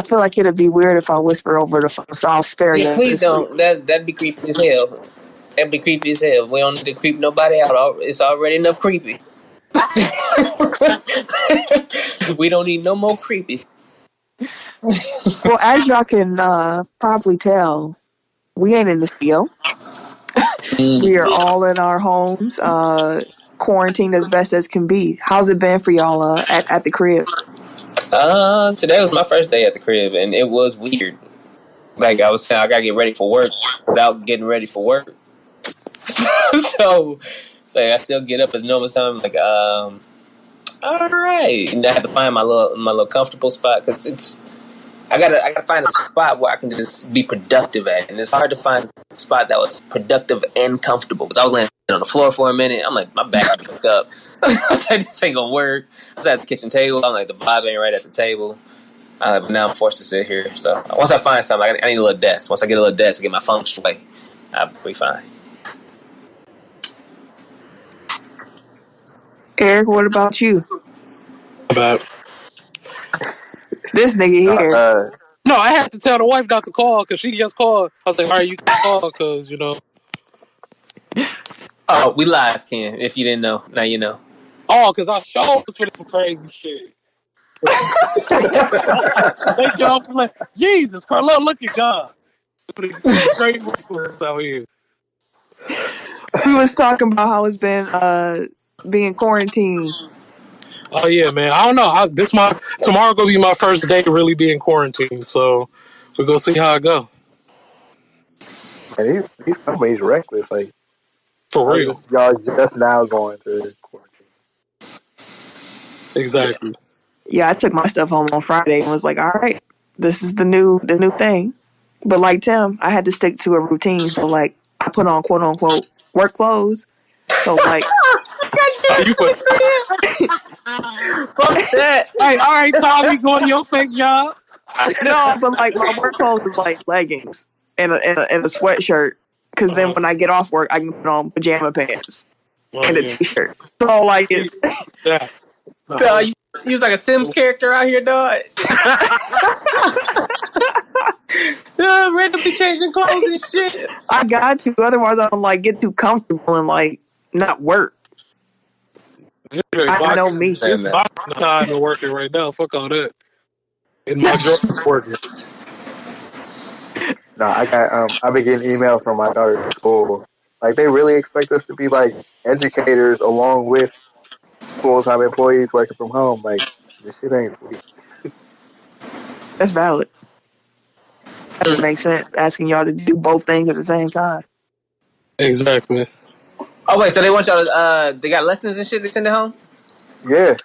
I feel like it'd be weird if I whisper over the phone, so I'll spare you. Yeah, please don't. That'd be creepy as hell. That'd be creepy as hell. We don't need to creep nobody out. It's already enough creepy. We don't need no more creepy. Well, as y'all can probably tell, we ain't in the studio. We are all in our homes, quarantined as best as can be. How's it been for y'all at the crib? Today was my first day at the crib, and it was weird. Like I was saying, I gotta get ready for work without getting ready for work. so I still get up at the normal time. Like, all right, and I have to find my little comfortable spot because I gotta find a spot where I can just be productive at, and it's hard to find a spot that was productive and comfortable. Because I was laying on the floor for a minute, I'm like, my back fucked up. I was like, this ain't gonna work. I was at the kitchen table. I'm like, the vibe ain't right at the table. But now I'm forced to sit here. So once I find something, I need a little desk. Once I get a little desk to get my function right, I'll be fine. Eric, what about you? About This nigga here. no, I had to tell the wife not to call because she just called. I was like, all right, you can call because, Oh, we live, Ken. If you didn't know, now you know. Oh, because I showed was for some crazy shit. Thank y'all for like, Jesus, Carlo, look at God. Great workers out here. We was talking about how it's been being quarantined. Oh yeah, man. I don't know. Tomorrow gonna be my first day really being quarantined, so we're gonna see how it go. And these companies reckless. Like, For real. Y'all just now going to quarantine. Exactly. Yeah, I took my stuff home on Friday and was like, all right, this is the new thing. But like Tim, I had to stick to a routine. So like I put on quote unquote work clothes. So like you put fuck that. Hey, all right, Tommy, going to your fake job. No, but like my work clothes is like leggings and a sweatshirt. Because then when I get off work, I can put on pajama pants and a t-shirt. So like it's yeah. You was like a Sims character out here, dog. Randomly changing clothes and shit. I got to, otherwise I don't like get too comfortable and like not work. I know me. It's my time to working right now. Fuck all that. In my job working. No, I've been getting emails from my daughter's school. Like, they really expect us to be like educators along with full-time employees working from home. Like, this shit ain't sweet. That's valid. That doesn't make sense, asking y'all to do both things at the same time. Exactly. Oh wait, so they want y'all to they got lessons and shit they send it home? Yeah.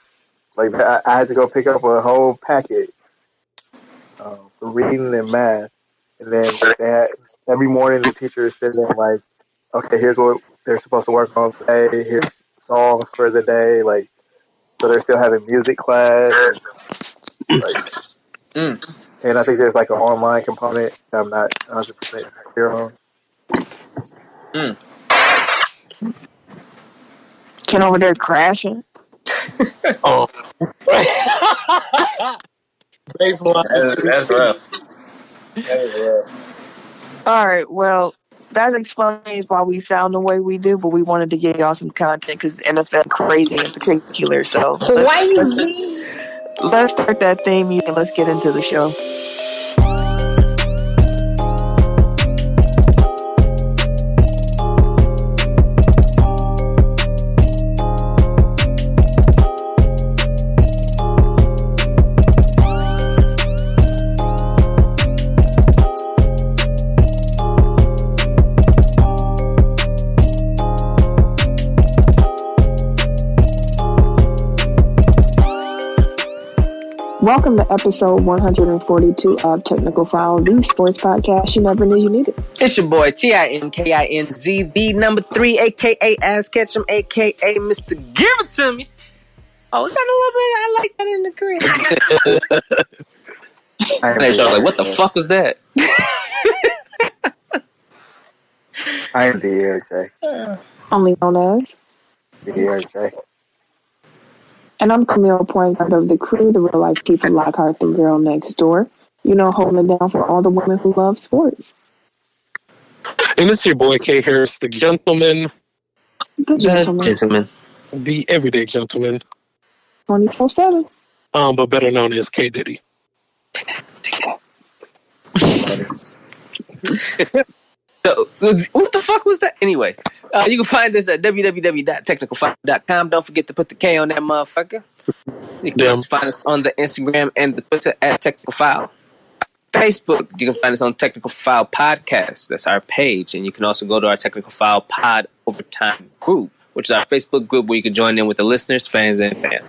Like, I had to go pick up a whole packet for reading and math. And then every morning the teacher is sitting there like, okay, here's what they're supposed to work on today. Here's songs for the day. Like, so they're still having music class. And I think there's like an online component that I'm not 100% clear on. Ken over there crashing. Oh. That's rough. That is rough. All right, well, that explains why we sound the way we do, but we wanted to give y'all some content because NFL crazy in particular. So let's start that theme music and let's get into the show. Welcome to episode 142 of Technical File, the sports podcast you never knew you needed. It's your boy TIMKINZ, the number 3, aka Ass Ketchum, aka Mr. Give It To Me. Oh, is that a little bit? I like that in the crib. I was like, what the fuck was that? I am the ERJ. Only known as The ERJ. And I'm Camille, point guard of the crew, the real life Tifa Lockhart, the girl next door. holding it down for all the women who love sports. And it's your boy K Harris, the gentleman, The gentleman. the everyday gentleman, 24/7. but better known as K Diddy. So, what the fuck was that? Anyways, you can find us at www.technicalfile.com. Don't forget to put the K on that motherfucker. You can also find us on the Instagram and the Twitter at Technical File. Facebook, you can find us on Technical File Podcast. That's our page. And you can also go to our Technical File Pod Overtime group, which is our Facebook group where you can join in with the listeners, fans, and fans.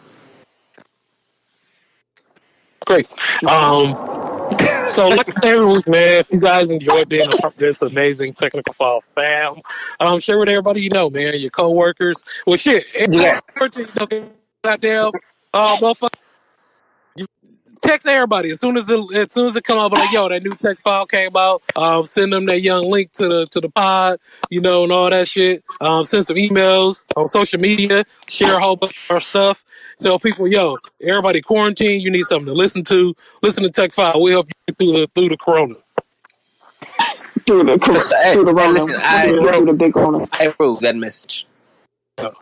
Great. So like I say every week, man, if you guys enjoy being a part of this amazing Technical File fam, share with everybody you know, man, your coworkers. Well, shit, goddamn, motherfucker. Text everybody as soon as it come out. But like, yo, that new tech file came out. Send them that young link to the pod, and all that shit. Send some emails on social media. Share a whole bunch of our stuff. Tell people, yo, everybody quarantine. You need something to listen to. Listen to Tech File. We help you through the corona. Through the corona. Listen, through the big corona. I approve that message. So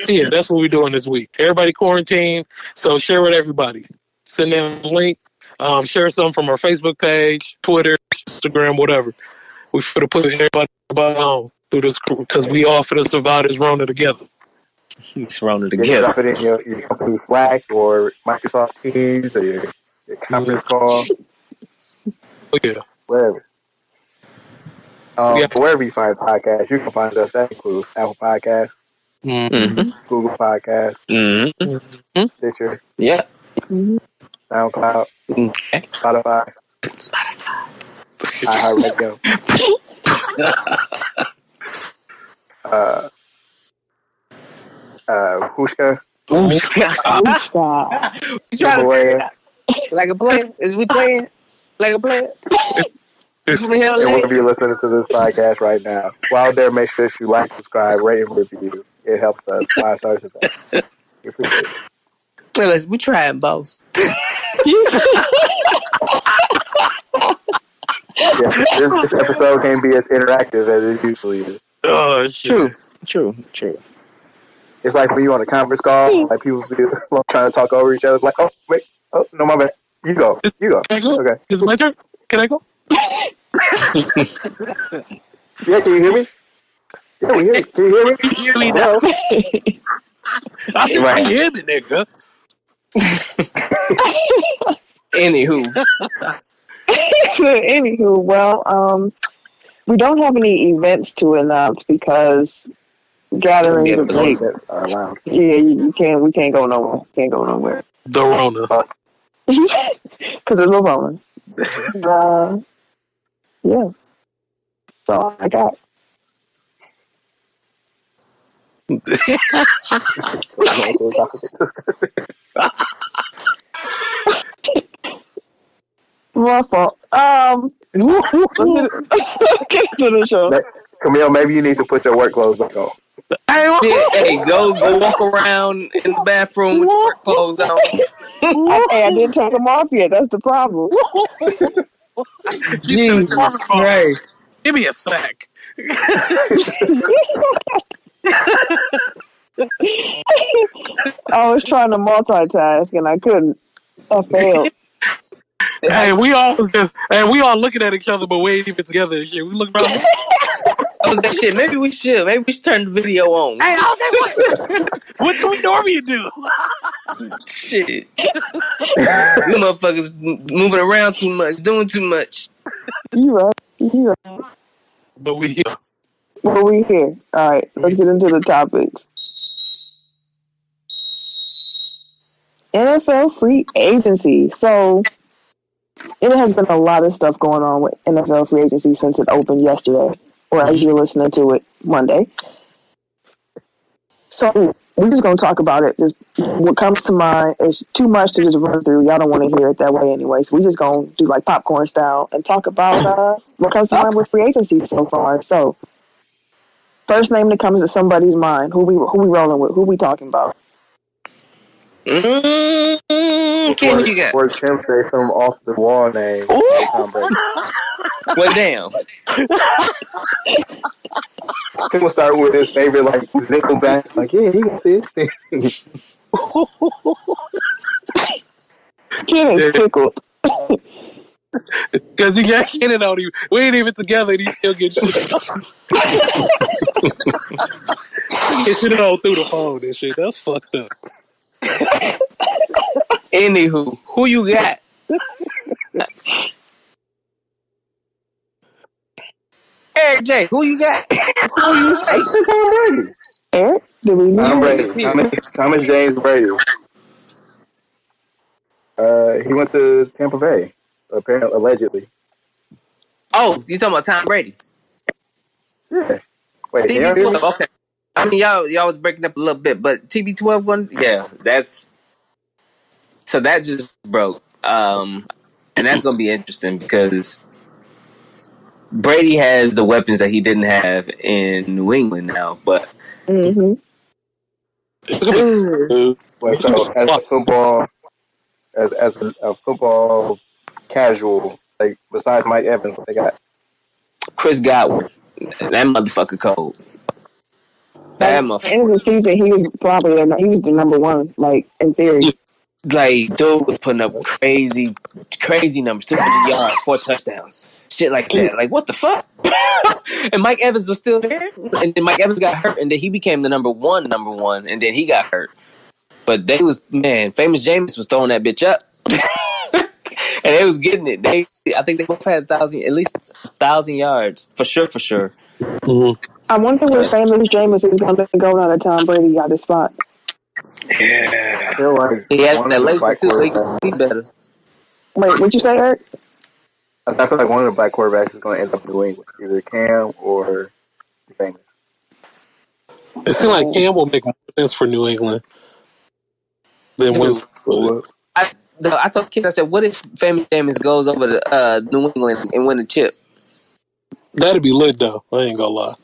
yeah, that's what we're doing this week. Everybody quarantine. So share with everybody. Send them a link. Share some from our Facebook page, Twitter, Instagram, whatever. We should have put everybody on through this because we all for to survive this Rona together. It's Rona You together. drop it in your company Slack or Microsoft Teams or your conference call. Yeah. Whatever. Wherever you find podcasts, you can find us. That includes Apple Podcasts, Google Podcasts, Stitcher, SoundCloud, Spotify, iHeartRadio. Hushka. You trying to figure it out? Like a player? Is we playing? Like a player? And wherever you're listening to this podcast right now, while there, make sure you like, subscribe, rate, and review. It helps us. 5 stars is that. We appreciate it. Well, we trying both. This episode can't be as interactive as it usually is. Oh, shit. True. It's like when you're on a conference call, like people be trying to talk over each other. It's like, oh, wait, oh, no, my bad. You go. Can I go? Okay. Is it my turn? Can I go? Yeah, can you hear me? Yeah, we hear you. Can you hear me? You hear me now? I said, I hear the nigga. Anywho, well, we don't have any events to announce because gatherings are great. Yeah, we can't go nowhere. Can't go nowhere. The Rona. Because it's the Rona. Yeah. That's all I got. My fault. Get to the show. Camille, maybe you need to put your work clothes back on. Hey, go walk around in the bathroom with your work clothes on. I didn't take them off yet. That's the problem. Jesus Christ. Give me a sec. I was trying to multitask and I couldn't. I failed. Hey, we all looking at each other, but we ain't even together and shit. We look around. I was like, shit, maybe we should turn the video on. Hey, what do we normally do? Shit. You motherfuckers moving around too much, doing too much. You right. But we here. Well, we here. All right, let's get into the topics. NFL free agency. So, it has been a lot of stuff going on with NFL free agency since it opened yesterday, or as you're listening to it, Monday. So, we're just going to talk about it. Just what comes to mind is too much to just run through. Y'all don't want to hear it that way anyway. So, we're just going to do like popcorn style and talk about what comes to mind with free agency so far. So, first name that comes to somebody's mind, who we rolling with? Who we talking about? Ken, who you got? Before Tim say some off the wall name, Tom Brady. Well, damn. Tim will start with his favorite like Nickelback. Like, yeah, he got this. Ken is tickled. Because he can't get it on you. We ain't even together and he still getting shit. He shit it all through the phone and shit. That's fucked up. Anywho, who you got? Eric J, who you got? Who you say? Tom Brady. Eric, did we Tom Brady. He's here. Thomas James Brady. He went to Tampa Bay, apparently, allegedly. Oh, you talking about Tom Brady? Yeah. Wait, can y'all hear me? TB12. Okay. I mean, y'all was breaking up a little bit, but TB12 one, yeah, that's so that just broke. And that's gonna be interesting because Brady has the weapons that he didn't have in New England now, but Mm-hmm. Wait, so as a football casual, like besides Mike Evans, what they got? Chris Godwin, that motherfucker cold. By That the end of the motherfucker, season, he was probably the number one, like in theory. like, dude was putting up crazy numbers, 200 yards, 4 touchdowns, shit like that. Like, what the fuck? And Mike Evans was still there, and then Mike Evans got hurt, and then he became the number one, and then he got hurt. But they was, man, Famous Jameis was throwing that bitch up. And they was getting it. I think they both had at least 1,000 yards for sure. Mm-hmm. I wonder where Famous Jameis is going to go now that Tom Brady got his spot. Yeah, I feel like he has one that of the laser black too, so he can quarterbacks. see better. Wait, what'd you say, Eric? I feel like one of the black quarterbacks is going to end up in New England, either Cam or Famous. It seems like Cam will make more sense for New England than Dude, Winston would. I told Kid, I said, what if Famous Jameis goes over to New England and win a chip? That'd be lit, though. I ain't gonna lie.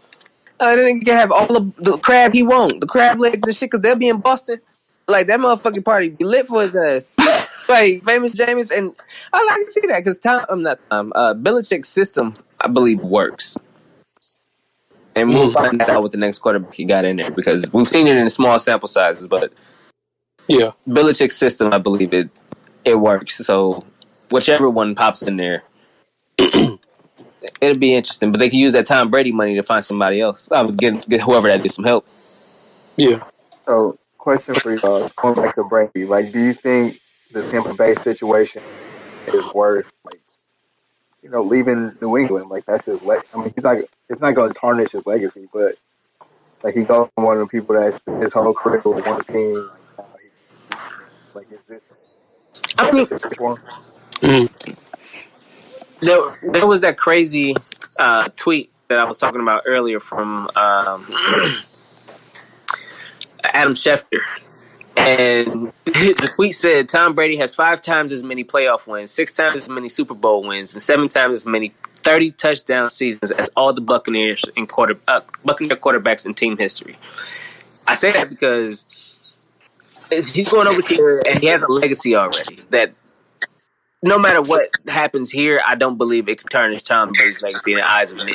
Then he can have all the crab he want, the crab legs and shit, because they'll be in Boston. Like, that motherfucking party be lit for his ass. Like, Famous Jameis, and I can see that, because Belichick's system, I believe, works. And we'll find that out with the next quarterback he got in there, because we've seen it in small sample sizes, but yeah, Belichick's system, I believe it works. So whichever one pops in there, it'll be interesting. But they can use that Tom Brady money to find somebody else. I was get whoever that needs some help. yeah. So, question for y'all, going back to Brady, like, do you think the Tampa Bay situation is worth, like, leaving New England? Like, that's his legacy. I mean, it's not going to tarnish his legacy, but, like, he goes from one of the people that's his whole career with one team, like, now he's like, is this I mean, for him? Mm. there was that crazy tweet that I was talking about earlier from Adam Schefter. And the tweet said Tom Brady has 5 times as many playoff wins, 6 times as many Super Bowl wins, and 7 times as many 30 touchdown seasons as all the Buccaneers and Buccaneer quarterbacks in team history. I say that because he's going over here and he has a legacy already that no matter what happens here, I don't believe it could tarnish Tom Brady's legacy in the eyes of many.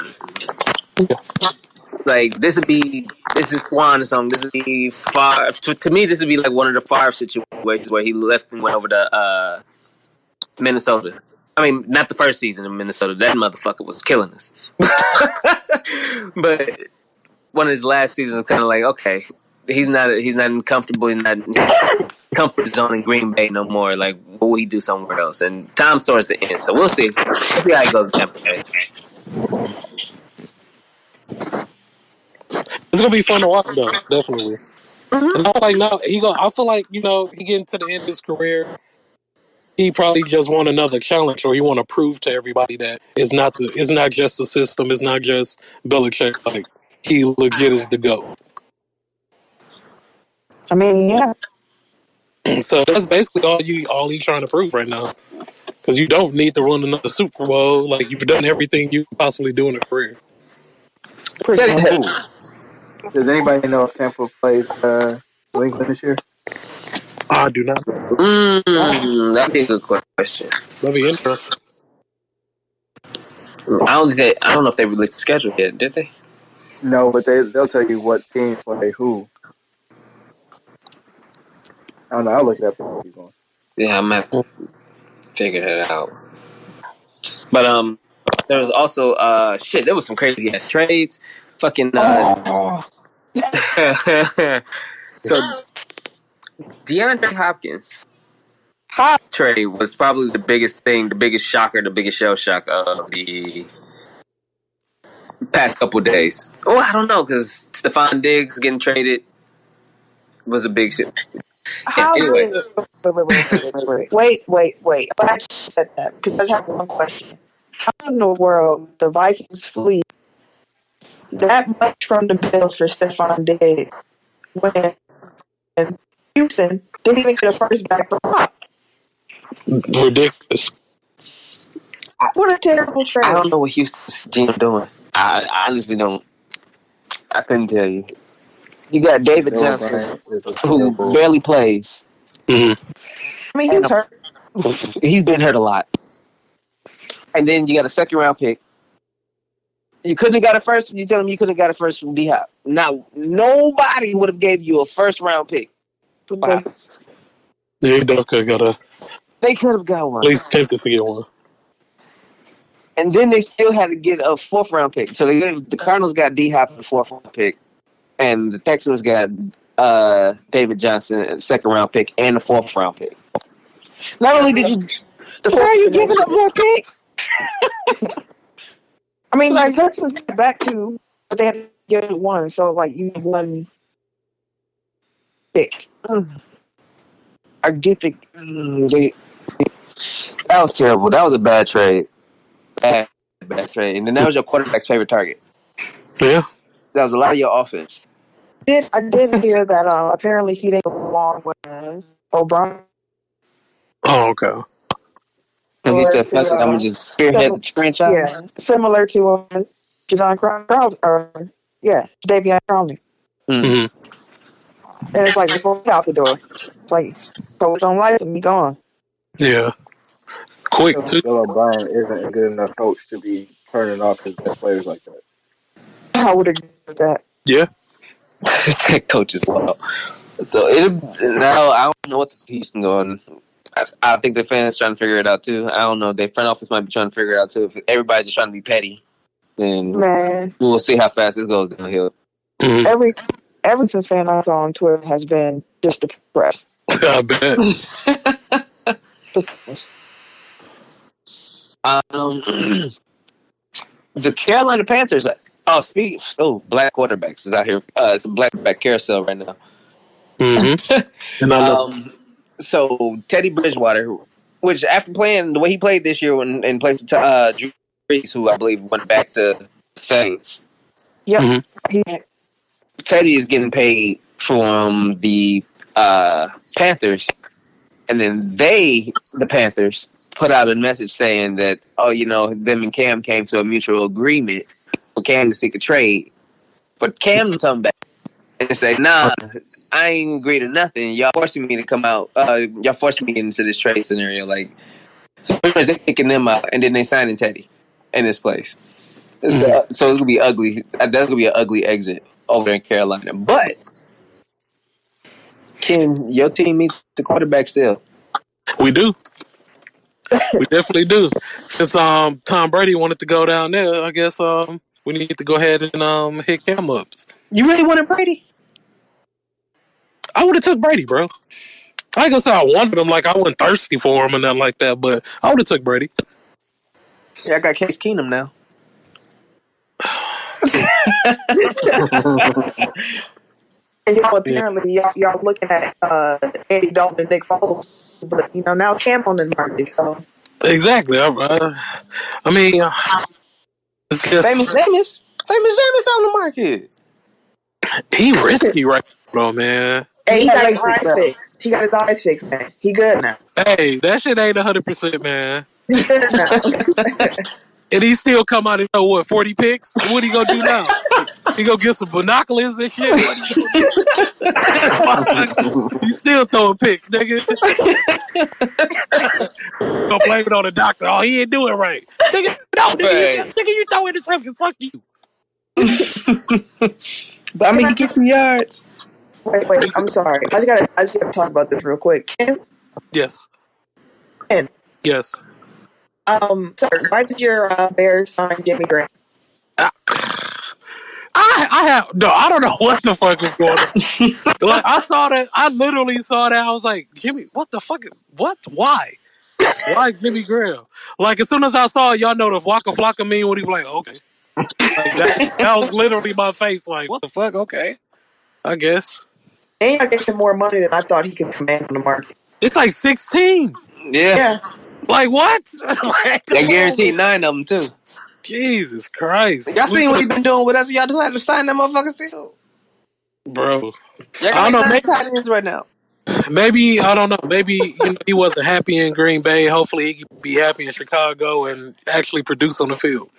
Like, this is Swan song. This would be far to me. This would be like one of the Favre situations where he left and went over to Minnesota. I mean, not the first season in Minnesota. That motherfucker was killing us. But one of his last seasons, kind of like, okay, he's not comfortable. He's not in comfort zone in Green Bay no more. Like, what will he do somewhere else? And Tom Store's the end, so we'll see. We'll see how he goes in Tampa Bay. It's gonna be fun to watch, though. Definitely. Mm-hmm. And I feel like now I feel like he getting to the end of his career. He probably just want another challenge, or he want to prove to everybody that it's not just the system, it's not just Belichick. Like, he legit is the GOAT. I mean, yeah. So that's basically all he's trying to prove right now. Because you don't need to run another Super Bowl. Like, you've done everything you could possibly do in a career. Does anybody know if Tampa plays New England this year? I do not. That'd be a good question. That'd be interesting. I don't know if they released the schedule yet, did they? No, but they'll tell you what teams play who. I don't know. I'll look it up and keep going. Yeah, I might figure that out. But there was also there was some crazy ass trades. Fucking so DeAndre Hopkins trade was probably the biggest thing, the biggest shocker, the biggest shell shock of the past couple of days. Oh, I don't know, because Stephon Diggs getting traded was a big shit. How Anyway. Wait. I just said that because I have one question. How in the world the Vikings flee that much from the Bills for Stephon Diggs when Houston didn't even get a first back for Rock? Ridiculous. What a terrible trade. I don't know what Houston's GM doing. I honestly don't. I couldn't tell you. You got David Johnson, who barely plays. Mm-hmm. I mean, he was hurt. He's been hurt a lot. And then you got a second round pick. You couldn't have got a first. You tell him you couldn't have got a first from D-Hop. Now, nobody would have gave you a first round pick. Yeah, they could have got They could have got one. at least tempted to get one. And then they still had to get a fourth round pick. So the Cardinals got D-Hop in the fourth round pick. And the Texans got David Johnson, a second round pick, and a fourth round pick. Not only did you, why are you giving up more picks? I mean, like Texans got back two, but they had to get one. So, like, you have one pick. I get that was terrible. That was a bad trade. Bad trade. And then that was your quarterback's favorite target. Yeah. That was a lot of your offense. I did hear that apparently he didn't go along with O'Brien. Oh, okay. And he said, "Fuck it, I'm gonna just spearhead the franchise." Yeah, similar to Davion Crowley. Mm-hmm. And it's like, just walk out the door. It's like, coach don't like him, he gone. Yeah. Quick, too. Bill O'Brien isn't a good enough coach to be turning off his best players like that. I would agree with that. Yeah. That coach is wild. So now I don't know what the Houston doing. I think the fans trying to figure it out too. I don't know. Their front office might be trying to figure it out too. If everybody's just trying to be petty, then we'll see how fast this goes downhill. Mm-hmm. Every Everton's fan I saw on Twitter has been just depressed. I bet. The Carolina Panthers. Black quarterbacks is out here. It's a black quarterback carousel right now. Mm-hmm. And I love so Teddy Bridgewater, which after playing the way he played this year and played Drew Brees, who I believe went back to the Saints. Yep. Mm-hmm. Teddy is getting paid from the Panthers, and then the Panthers, put out a message saying that, them and Cam came to a mutual agreement for Cam to seek a trade, but Cam to come back and say, nah, I ain't agree to nothing. Y'all forcing me to come out. Y'all forcing me into this trade scenario. So they're kicking them out, and then they signing Teddy in this place. So it's gonna be ugly. That's gonna be an ugly exit over in Carolina. But can your team meet the quarterback still? we do. We definitely do. Since Tom Brady wanted to go down there, I guess we need to go ahead and hit Cam up. You really wanted Brady? I would have took Brady, bro. I ain't gonna say I wanted him, like I wasn't thirsty for him and nothing like that, but I would have took Brady. Yeah, I got Case Keenum now. And apparently y'all looking at Andy Dalton and Nick Foles, but now Cam on the market, so exactly. I mean, it's just famous Jameis on the market. He risky right now, man. And he got his eyes fixed. He got his eyes fixed, man. He good now. Hey, that shit ain't 100%, man. He good now. And he still come out and 40 picks. What he gonna do now? He go get some binoculars and shit. What he gonna do? He still throwing picks, nigga. Gonna blame it on the doctor. Oh, he ain't doing it right. Nigga, no, nigga, you throw interceptions. Fuck you. But I mean, he gets some yards. Wait, I'm sorry. I just gotta talk about this real quick. Ken? Yes. Ken. Yes. Sorry, why did your Bears sign Jimmy Graham? I don't know what the fuck is going on. Like, I saw that. I literally saw that. I was like, Jimmy, what the fuck? What? Why? Why Jimmy Graham? Like, as soon as I saw it, y'all know the Waka Flocka meme when he was like, okay. Like, that was literally my face. Like, what the fuck? Okay. I guess. And I gave him more money than I thought he could command on the market. It's like 16. Yeah. Like, what? Like, They guaranteed 9 of them, too. Jesus Christ. Y'all seen what he been doing with us? Y'all decided to sign that motherfucker still? Bro. Y'all got like 9 tight ends right now. Maybe, I don't know. Maybe he wasn't happy in Green Bay. Hopefully he can be happy in Chicago and actually produce on the field.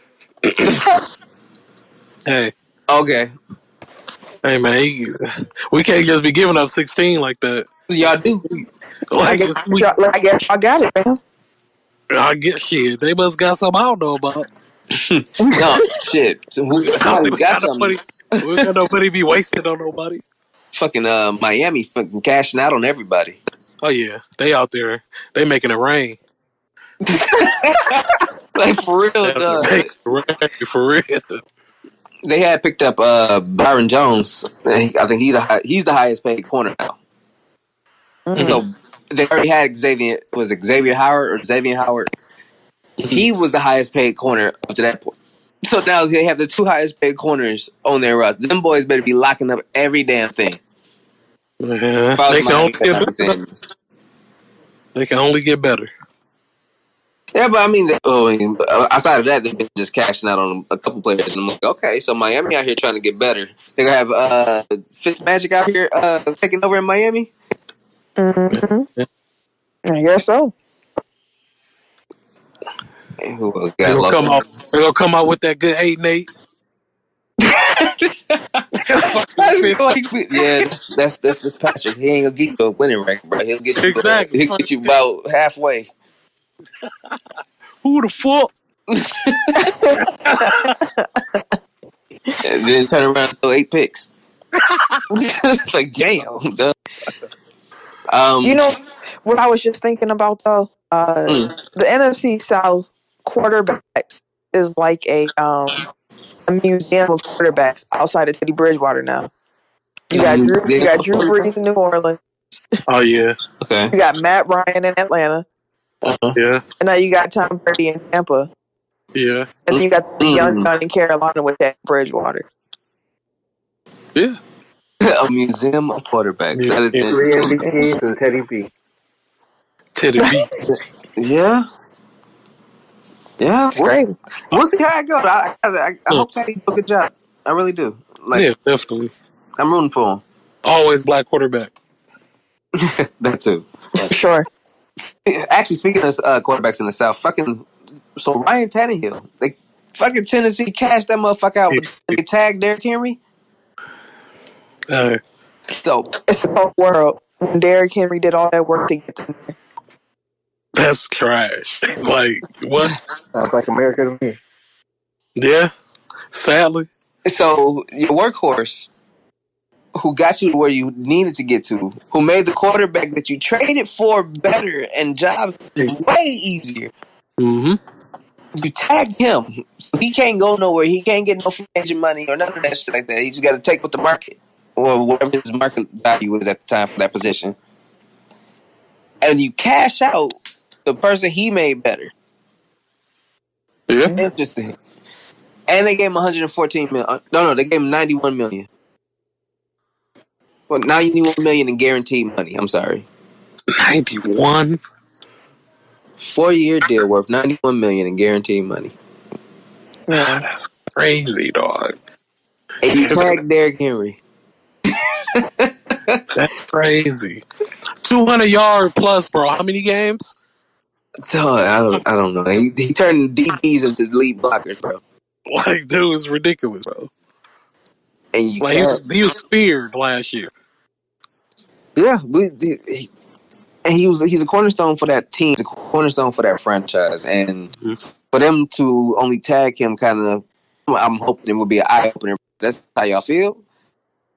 Hey. Okay. Hey, man. We can't just be giving up 16 like that. Y'all do. I guess y'all got it, man. I guess shit. They must got something I don't know about. No, shit. Somebody got something. We got nobody be wasted on nobody. Fucking Miami fucking cashing out on everybody. Oh, yeah. They out there. They making it rain. Like, for real, For real. They had picked up Byron Jones. I think he's the highest paid corner now. Mm-hmm. So they already had Xavier Howard? Mm-hmm. He was the highest paid corner up to that point. So now they have the 2 highest paid corners on their roster. Them boys better be locking up every damn thing. Yeah, they can only get better. Yeah, but I mean, outside of that, they've been just cashing out on a couple players. And I'm like, okay, so Miami out here trying to get better. They're going to have Fitzmagic out here taking over in Miami? Mm-hmm. I guess so. They're gonna come out with that good 8-8. That's Fitzpatrick. He ain't gonna get you a winning record, bro. He'll get you. Exactly. He'll get you about halfway. Who the fuck? And then turn around and throw 8 picks. It's like, damn. You know what I was just thinking about though? The NFC South quarterbacks is like a museum of quarterbacks outside of Teddy Bridgewater now. You got Drew Brees in New Orleans. Oh yeah. Okay. You got Matt Ryan in Atlanta. Yeah. And now you got Tom Brady in Tampa. Yeah. And then you got the young gun in Carolina with Teddy Bridgewater. Yeah. A museum of quarterbacks. Yeah. That is 3 MVPs and Teddy B. Teddy B. Yeah. Yeah. It's crazy. We'll see how it goes. I hope Teddy do a good job. I really do. Yeah, definitely. I'm rooting for him. Always black quarterback. That too. Sure. Actually, speaking of quarterbacks in the South, so Ryan Tannehill, they fucking Tennessee cashed that motherfucker out and they tagged Derrick Henry. So it's a whole world when Derrick Henry did all that work to get them there. That's trash. Like, what? Sounds like America to me. Yeah, sadly. So your workhorse, who got you to where you needed to get to, who made the quarterback that you traded for better and job way easier. Mm-hmm. You tagged him, so he can't go nowhere. He can't get no free agent money or none of that shit like that. He just got to take what the market or whatever his market value is at the time for that position. And you cash out the person he made better. Yeah. Interesting. And they gave him 114 million. No, they gave him 91 million. Well, 91 million in guaranteed money. I'm sorry. 91? 4-year deal worth 91 million in guaranteed money. Yeah, that's crazy, dog. And you tagged Derrick Henry. That's crazy. 200 yard plus, bro. How many games? So I don't know. He turned DBs into lead blockers, bro. Like, dude, it's ridiculous, bro. and you Like can't. he was feared last year. Yeah, he's a cornerstone for that team, he's a cornerstone for that franchise, and for them to only tag him, kind of, I'm hoping it will be an eye opener. That's how y'all feel.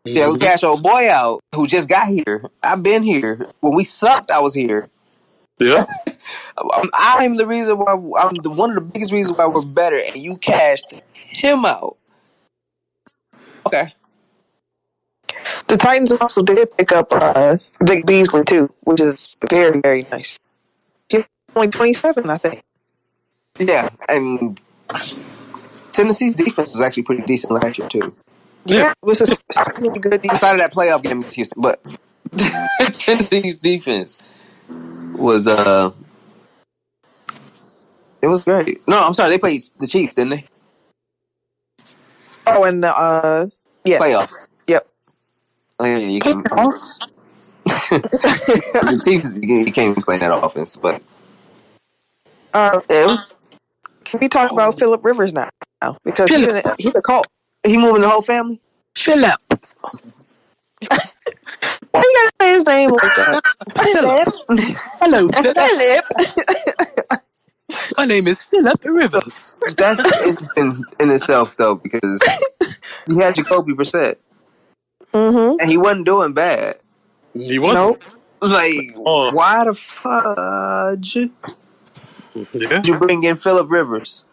See, we cash old boy out who just got here. I've been here when we sucked. I was here. Yeah. I'm the reason why. I'm one of the biggest reasons why we're better, and you cashed him out. Okay. The Titans also did pick up Vic Beasley too, which is very, very nice. He's only 27, I think. Yeah, and Tennessee's defense was actually pretty decent last year too. Yeah, it was a surprisingly good defense. Outside of that playoff game against Houston, but Tennessee's defense was it was great. No, I'm sorry, they played the Chiefs, didn't they? Oh, and yeah, Playoffs. Yep. Oh, yeah, you can. The Chiefs, you can't explain that offense, but it was. Can we talk about Phillip Rivers now? Because he's a cult. He moving the whole family. Phillip. Why you gotta say his name like that? Hello, Phillip. My name is Phillip Rivers. That's interesting in itself, though, because he had Jacoby Brissett, and he wasn't doing bad. He wasn't. Nope. Like, why the fudge did you bring in Phillip Rivers?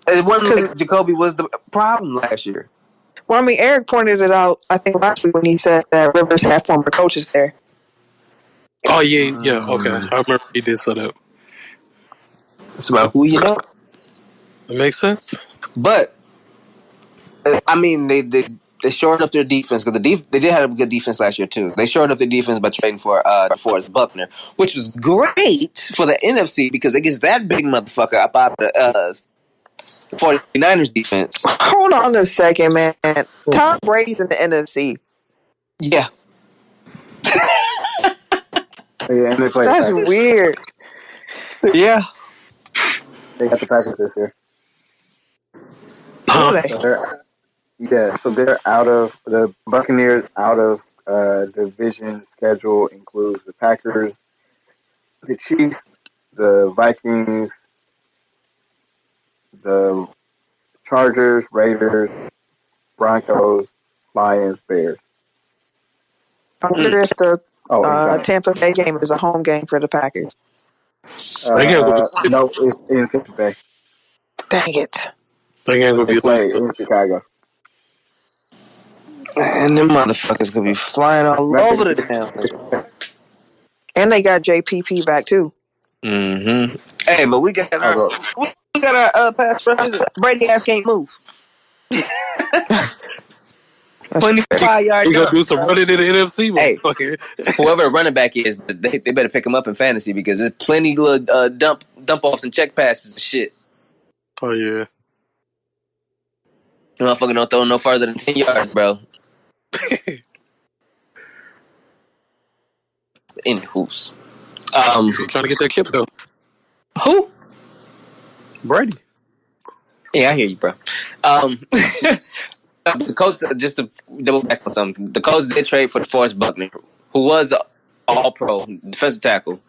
It wasn't like Jacoby was the problem last year. Well, I mean, Eric pointed it out, I think, last week when he said that Rivers had former coaches there. Oh, yeah, okay. I remember he did say that. It's about who you know. It makes sense. But, I mean, they shored up their defense, because they did have a good defense last year, too. They shored up their defense by trading for DeForest Buckner, which was great for the NFC, because it gets that big motherfucker up out of the 49ers defense. Hold on a second, man. Tom Brady's in the NFC. Yeah. Yeah, and they play That's weird. Yeah. They got the Packers this year. So they're out of the Buccaneers. Out of division schedule includes the Packers, the Chiefs, the Vikings, the Chargers, Raiders, Broncos, Lions, Bears. I wonder if the Tampa Bay game is a home game for the Packers. No, it's in Tampa Bay. Dang it. They play in Chicago. And them motherfuckers gonna be flying all over the town. And they got JPP back too. Mm-hmm. Hey, but we got our pass rushers. Brady ass can't move. 25 yards. We gonna do some running in the NFC. Hey, whoever running back is, but they better pick him up in fantasy, because there's plenty little dump offs and check passes and shit. Oh yeah. Motherfucker don't throw no further than 10 yards, bro. In who's? Trying to get that chip though. Who? Brady. Yeah, I hear you, bro. The Colts, just to double back on something, the Colts did trade for DeForest Buckner, who was all-pro defensive tackle,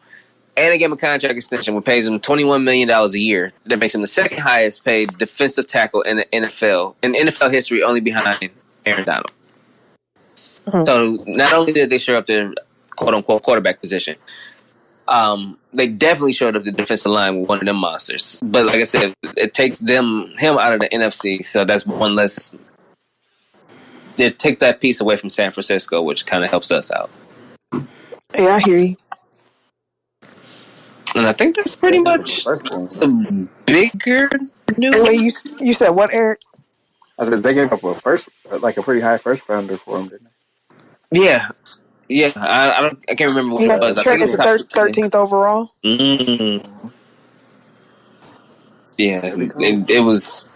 and they gave him a contract extension, which pays him $21 million a year. That makes him the second highest paid defensive tackle in the NFL, in NFL history, only behind Aaron Donald. Mm-hmm. So not only did they shore up their quote-unquote quarterback position, they definitely showed up the defensive line with one of them monsters. But like I said, it takes him out of the NFC, so that's one less. They take that piece away from San Francisco, which kind of helps us out. Yeah, I hear you. And I think that's pretty much the bigger news. Anyway, you said what, Eric? I said they gave up a pretty high first rounder for him, didn't they? Yeah. I can't remember what it was. I think it's the 13th overall. Mm-hmm. Yeah, it was.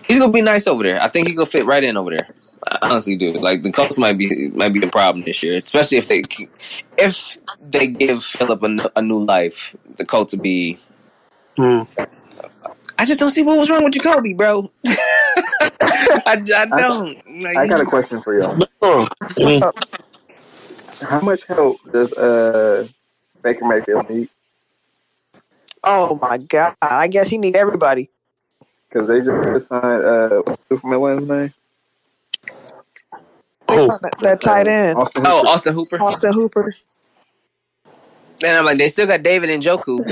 He's gonna be nice over there. I think he's gonna fit right in over there. I honestly do. Like, the Colts might be the problem this year, especially if they give Phillip a new life. The Colts would be. I just don't see what was wrong with Jacoby, bro. I don't. Like, I got a question for y'all. Mm. How much help does Baker Mayfield need? Oh my God! I guess he need everybody. Because they just signed what's Superman's name? They Oh, found that tight end, Austin Hooper. Austin Hooper. Austin Hooper. And I'm like, they still got David Njoku.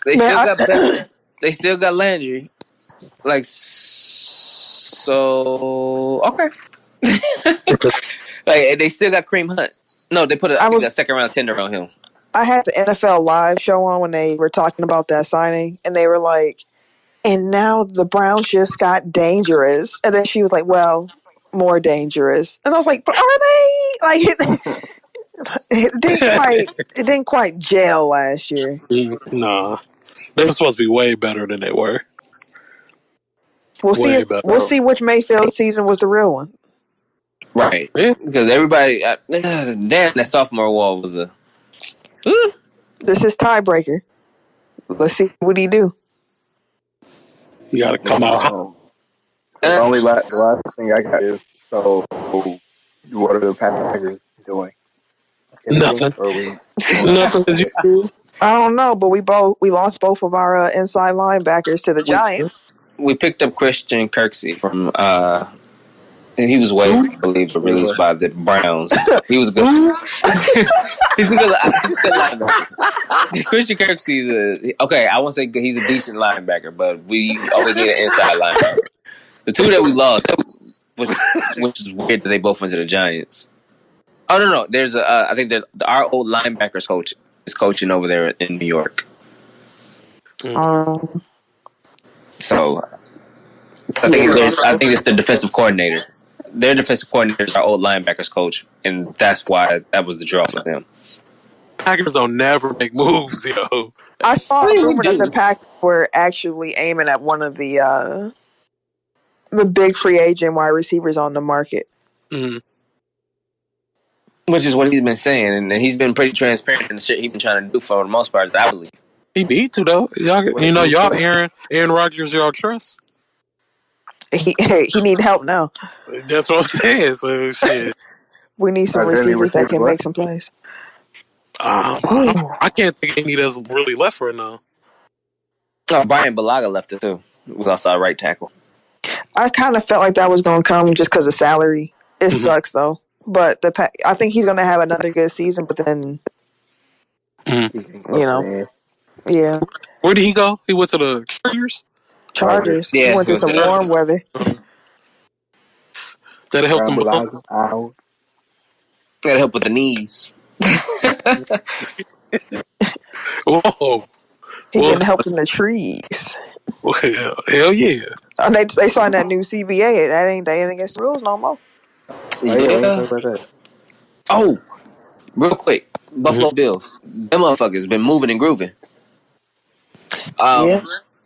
They Man, still got Beckler. They still got Landry. Like, so okay. Like, they still got Kareem Hunt. No, they put I think a second round tender on him. I had the NFL Live show on when they were talking about that signing, and they were like, and now the Browns just got dangerous. And then she was like, well, more dangerous. And I was like, but are they? Like, it didn't quite gel last year. nah. They were supposed to be way better than they were. We'll see which Mayfield season was the real one. Right. Yeah. Because everybody, damn, that sophomore wall was a... This is tiebreaker. Let's see what he do. You got to come out. The only last thing I got is, so what are the Packers doing? Nothing. Nothing as usual. I don't know, but we lost both of our inside linebackers to the Giants. We picked up Christian Kirksey from and he was waived, I believe, but released by the Browns. He was good. He's a good linebacker. Christian Kirksey's okay. I won't say he's a decent linebacker, but we always need an inside linebacker. The two that we lost, which is weird that they both went to the Giants. Oh no! There's I think that our old linebackers coach is coaching over there in New York. So I think it's the defensive coordinator. Their defensive coordinator is our old linebackers coach, and that's why that was the draw for them. Packers don't never make moves, yo. I saw a rumor that the Packers were actually aiming at one of the big free agent wide receivers on the market. Mm-hmm. Which is what he's been saying, and he's been pretty transparent in the shit he's been trying to do for the most part, I believe. He need to, though. Y'all Aaron Rodgers, y'all trust? He need help now. That's what I'm saying. So shit. We need some receivers that can make some plays. I can't think any that's really left right now. Oh, Brian Balaga left it too. We lost our right tackle. I kind of felt like that was going to come just because of salary. It sucks though, but I think he's going to have another good season. But then, yeah. Where did he go? He went to the Chargers. Yeah, he went to some warm weather. That'll help them. That'll help with the knees. Whoa. He can help in the trees. Well, hell yeah. And they signed that new CBA. That ain't against the rules no more. Yeah. Oh, real quick. Buffalo Bills. Them motherfuckers been moving and grooving.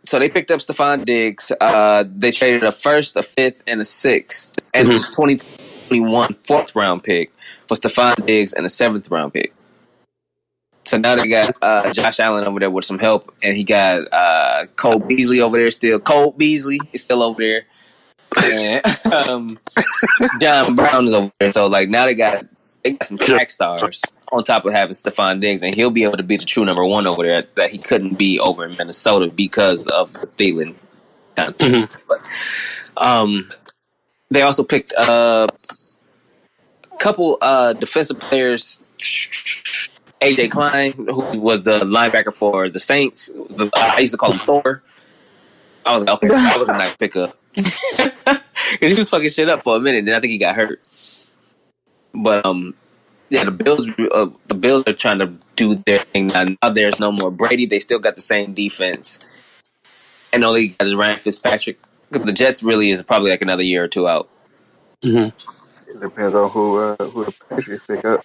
So they picked up Stephon Diggs. They traded a first, a fifth, and a sixth. And the 2021 fourth round pick for Stephon Diggs and a seventh round pick. So now they got Josh Allen over there with some help. And he got Cole Beasley over there still. Cole Beasley is still over there. And John Brown is over there. So like now they got some track stars on top of having Stephon Diggs, and he'll be able to be the true number one over there that he couldn't be over in Minnesota because of the Thielen kind of But, they also picked a couple defensive players. AJ Klein, who was the linebacker for the Saints. I used to call him Thor. I was like, okay, that was a nice pickup. Because he was fucking shit up for a minute, then I think he got hurt. But yeah, the Bills are trying to do their thing now. Now there's no more Brady. They still got the same defense, and all he got is Ryan Fitzpatrick. Because the Jets really is probably like another year or two out. It depends on who the Patriots pick up.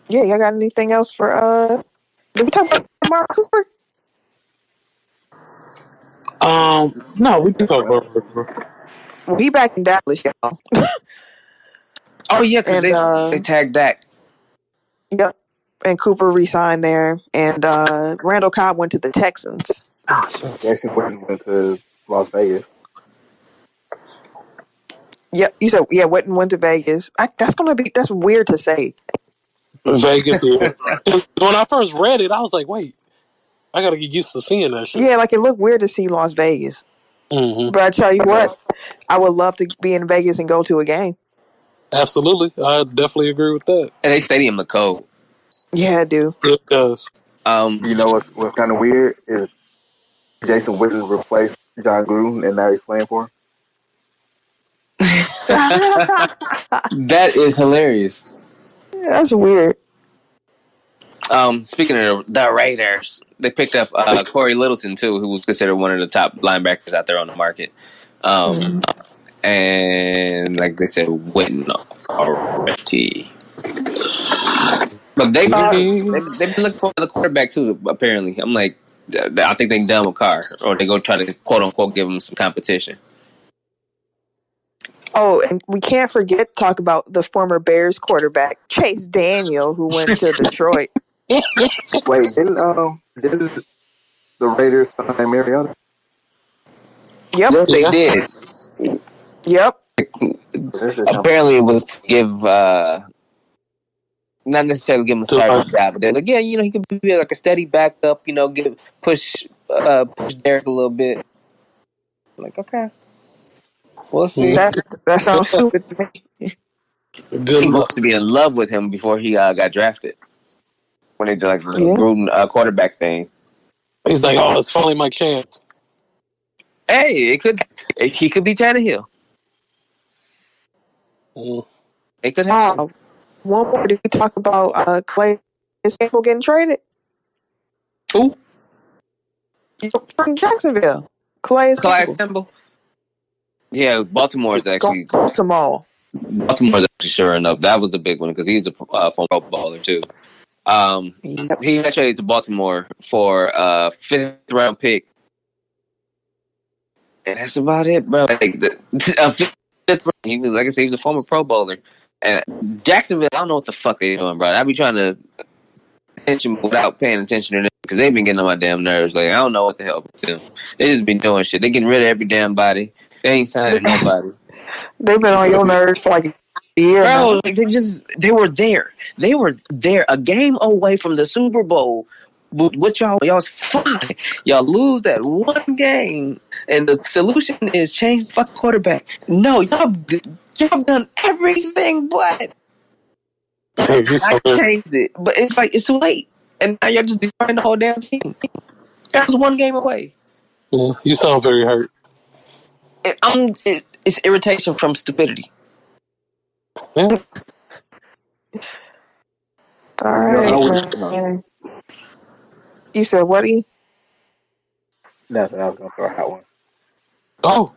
Yeah, y'all got anything else for did we talk about Mark Cooper? No, we can talk about Cooper. Well, he back in Dallas, y'all. Oh yeah, because they tagged Dak. Yep. and Cooper re-signed there, and Randall Cobb went to the Texans. Jason Witten went to Las Vegas. Yep, you said Witten went to Vegas. That's weird to say. Vegas, yeah. When I first read it, I was like, wait, I got to get used to seeing that shit. Yeah, like it looked weird to see Las Vegas. Mm-hmm. But I tell you what, I would love to be in Vegas and go to a game. Absolutely. I definitely agree with that. And they stadium look cold. Yeah, I do. It does. You know what's kind of weird is Jason Witten replaced John Gruden, and now he's playing for him. That is hilarious. That's weird. Speaking of the Raiders, they picked up Corey Littleton too, who was considered one of the top linebackers out there on the market. And like they said, Witten already. But they've been looking for the quarterback too. Apparently, I'm like, I think they're done with Carr, or they're gonna try to quote unquote give him some competition. Oh, and we can't forget to talk about the former Bears quarterback Chase Daniel, who went to Detroit. Wait, didn't the Raiders sign Mariota? Yep. Yes, they did. Yep. Apparently, it was to give. Not necessarily give him a starting job, but they're like, yeah, he could be like a steady backup. Push Derek a little bit. I'm like, okay, we'll see. That sounds stupid to me. He must be in love with him before he got drafted. When they did like the Gruden quarterback thing, he's like, "Oh, it's finally my chance." Hey, he could be Tannehill. It could happen. One more. Did we talk about Clay Campbell getting traded? Who? From Jacksonville. Calais Campbell. Yeah, Baltimore is actually Baltimore. Baltimore is actually sure enough. That was a big one because he's a former Pro Bowler too. He got traded to Baltimore for a 5th round pick, and that's about it, bro. Like a 5th round. He was, like I said, he was a former Pro Bowler. And Jacksonville, I don't know what the fuck they're doing, bro. I be trying to attention without paying attention to them because they've been getting on my damn nerves. Like, I don't know what the hell with them. They just been doing shit. They getting rid of every damn body. They ain't signing nobody. They've been on your nerves for like a year. Bro, like they were there. They were there a game away from the Super Bowl. What y'all's fine. Y'all lose that one game, and the solution is change the fucking quarterback. No, y'all done everything but I changed it. But it's like it's too late, and now y'all just destroying the whole damn team. That was one game away. Yeah, you sound very hurt. It's irritation from stupidity. Yeah. All right. You said what? Nothing. I was gonna throw a hot one. Oh.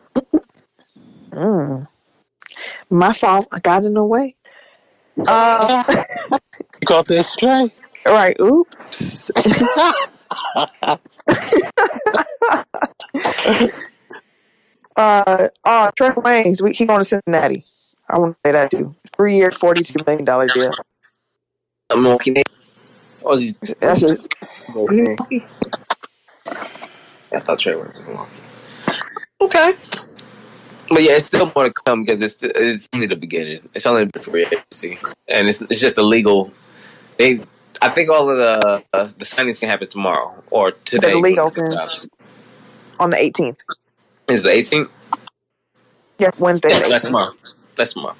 My fault. I got in the way. You caught that straight. Right. Oops. Trevor Waynes, he going to Cincinnati. I want to say that too. 3-year, $42 million deal. I'm okay. That's it. I thought Trevor was Milwaukee. Okay. But yeah, it's still more to come because it's only the beginning. It's only the free agency, and it's just a legal. I think all of the signings can happen tomorrow or today. The league opens on the 18th. Is the 18th? Yeah, Wednesday. Yeah, that's tomorrow. That's tomorrow.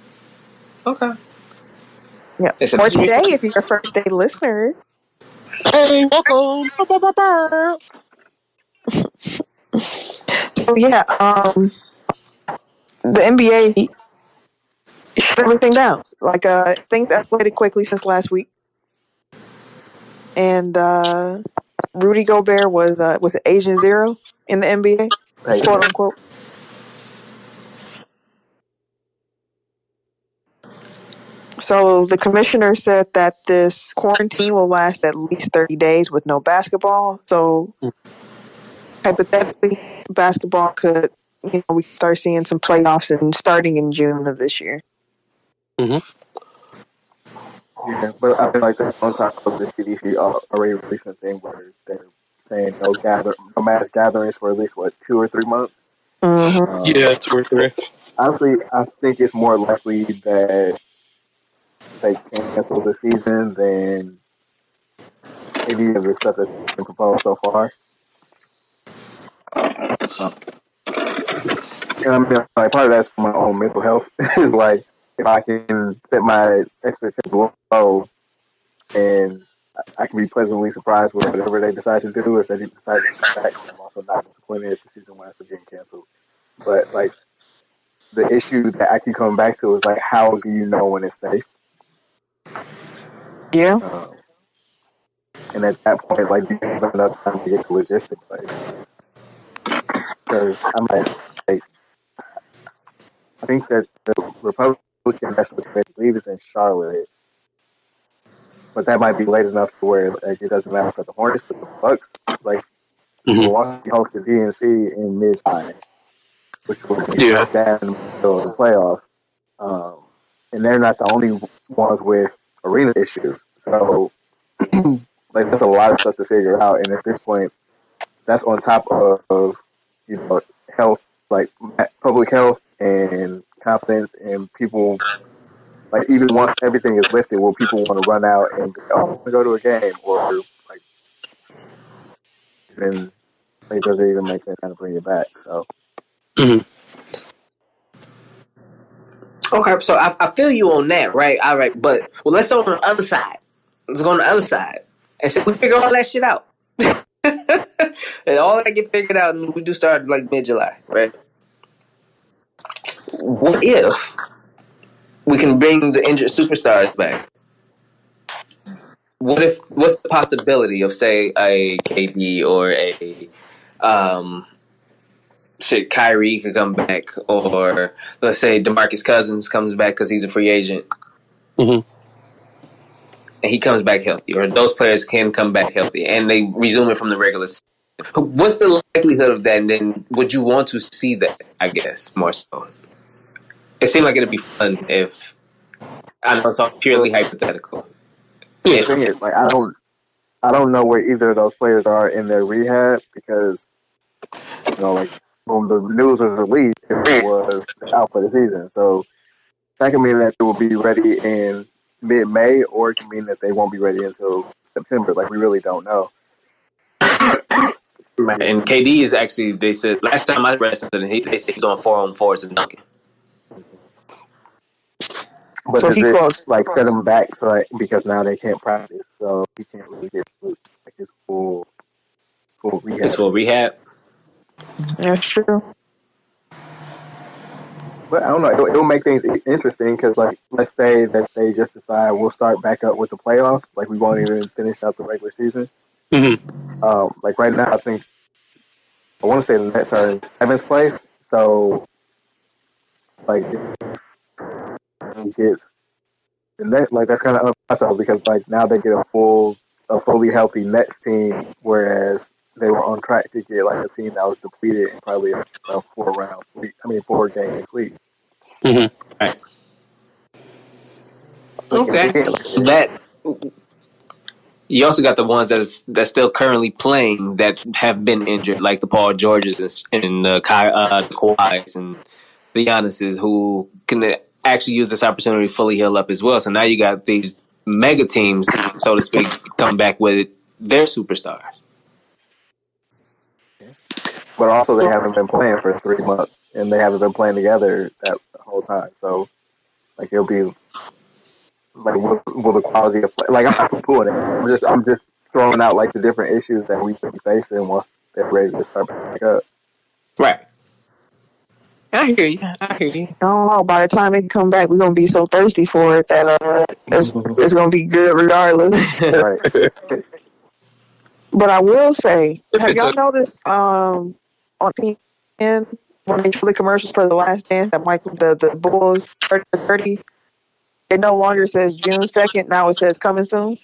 Okay. Yeah. Or today if you're a first day listener. Hey, welcome. So yeah, the NBA shut everything down. Like things escalated quickly since last week, and Rudy Gobert was an Agent Zero in the NBA, quote unquote. So the commissioner said that this quarantine will last at least 30 days with no basketball. So hypothetically, basketball could, we start seeing some playoffs starting in June of this year. Mm-hmm. Yeah, but I feel like that's on top of the CDC already releasing thing where they're saying no mass gatherings for at least 2 or 3 months. Mm-hmm. Yeah, Um, 2 or 3. Honestly, I think it's more likely that they cancel the season than any of the stuff that's been proposed so far. Um, and I mean, like part of that's for my own mental health. Is like if I can set my expectations low and I can be pleasantly surprised with whatever they decide to do. If they decide to come back, I'm also not disappointed if the season winds up getting canceled. But like the issue that I keep coming back to is like, how do you know when it's safe? Yeah. Um, and at that point, like, do you have enough time to get the logistics right? Because I'm like, I think that the Republican National Committee, I believe, is in Charlotte, but that might be late enough to where like, it doesn't matter for the Hornets, but the Bucks, like Mm-hmm. Milwaukee hosts the DNC in mid-July, which will be Yeah. smack dab in the middle of the playoffs. Um, and they're not the only ones with arena issues. So, like, there's a lot of stuff to figure out. And at this point, that's on top of health, like public health and confidence, and people, like, even once everything is lifted, will people want to run out and be, oh, I want to go to a game, or like, then like, does it even make sense to bring it back? So, Mm-hmm. Okay, so I feel you on that, right? All right, but well, let's go on the other side. Let's go on the other side and see if we figure all that shit out. And all that get figured out, and we do start like mid-July, right? What if we can bring the injured superstars back? What's the possibility of, say, a KD or a um, Kyrie could come back, or let's say DeMarcus Cousins comes back because he's a free agent Mm-hmm. and he comes back healthy, or those players can come back healthy and they resume it from the regular season. What's the likelihood of that? And then would you want to see that? I guess more so. It seemed like it'd be fun if I know it's all purely but hypothetical. the Yeah. If thing is, like, I don't know where either of those players are in their rehab because, like, when the news was released, it was out for the season. So that can mean that they will be ready in mid-May, or it can mean that they won't be ready until September. Like, we really don't know. and KD is actually, they said last time I read something, they said he's on 4-on-4s and dunking. But So does he it, close. like, set them back because now they can't practice, so he can't really get like his full It's rehab. for rehab. That's true. But I don't know. It'll make things interesting because, like, let's say that they just decide we'll start back up with the playoffs. Like, we won't even finish out the regular season. Mm-hmm. Like right now, I want to say the Nets are in 7th place. So, like, it gets the Nets, like, that's kind of unprecedented because, like, now they get a fully healthy Nets team, whereas they were on track to get like a team that was depleted in probably a 4 game sweep. Mm-hmm. Right. Okay. Again, like, That you also got the ones that's still currently playing that have been injured, like the Paul Georges and the Kawhis and the Giannis's, who can actually use this opportunity to fully heal up as well. So now you got these mega teams, so to speak, come back with their superstars. but also they haven't been playing for 3 months, and they haven't been playing together that whole time. So, like, it'll be like, will the quality of play? Like, I'm not pulling it. I'm just throwing out like the different issues that we could be facing once they're ready to start back up. Right. I hear you. I hear you. I don't know. By the time it come back, we're gonna be so thirsty for it that it's gonna be good regardless. Right. But I will say, have It's y'all noticed on PN when they show the commercials for the Last Dance that Michael the Bulls 30, it no longer says June 2nd. Now it says coming soon.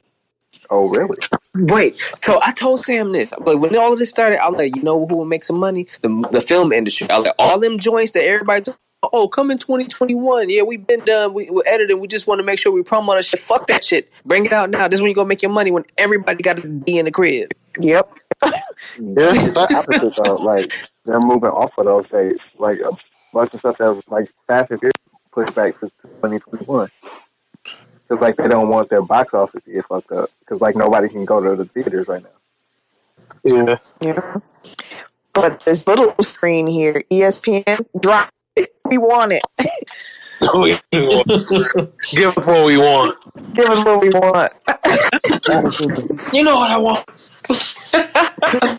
Oh, really? Wait, so I told Sam this, but when all of this started, I'll let you know who will make some money. The film industry. I'll let all them joints that everybody oh, come in 2021. Yeah, we've been done. We're editing. We just want to make sure we promote that shit. Fuck that shit. Bring it out now. This is when you gonna make your money when everybody got to be in the crib. Yep. Yeah, It's the opposite though. Like they're moving off of those dates. Like a bunch of stuff that was like Fast and Furious pushed back to 2021 because like they don't want their box office to get fucked up because like nobody can go to the theaters right now. yeah. Yeah. But this little screen here, ESPN, drop it. We want it. Give us what we want. Give us what we want. You know what I want?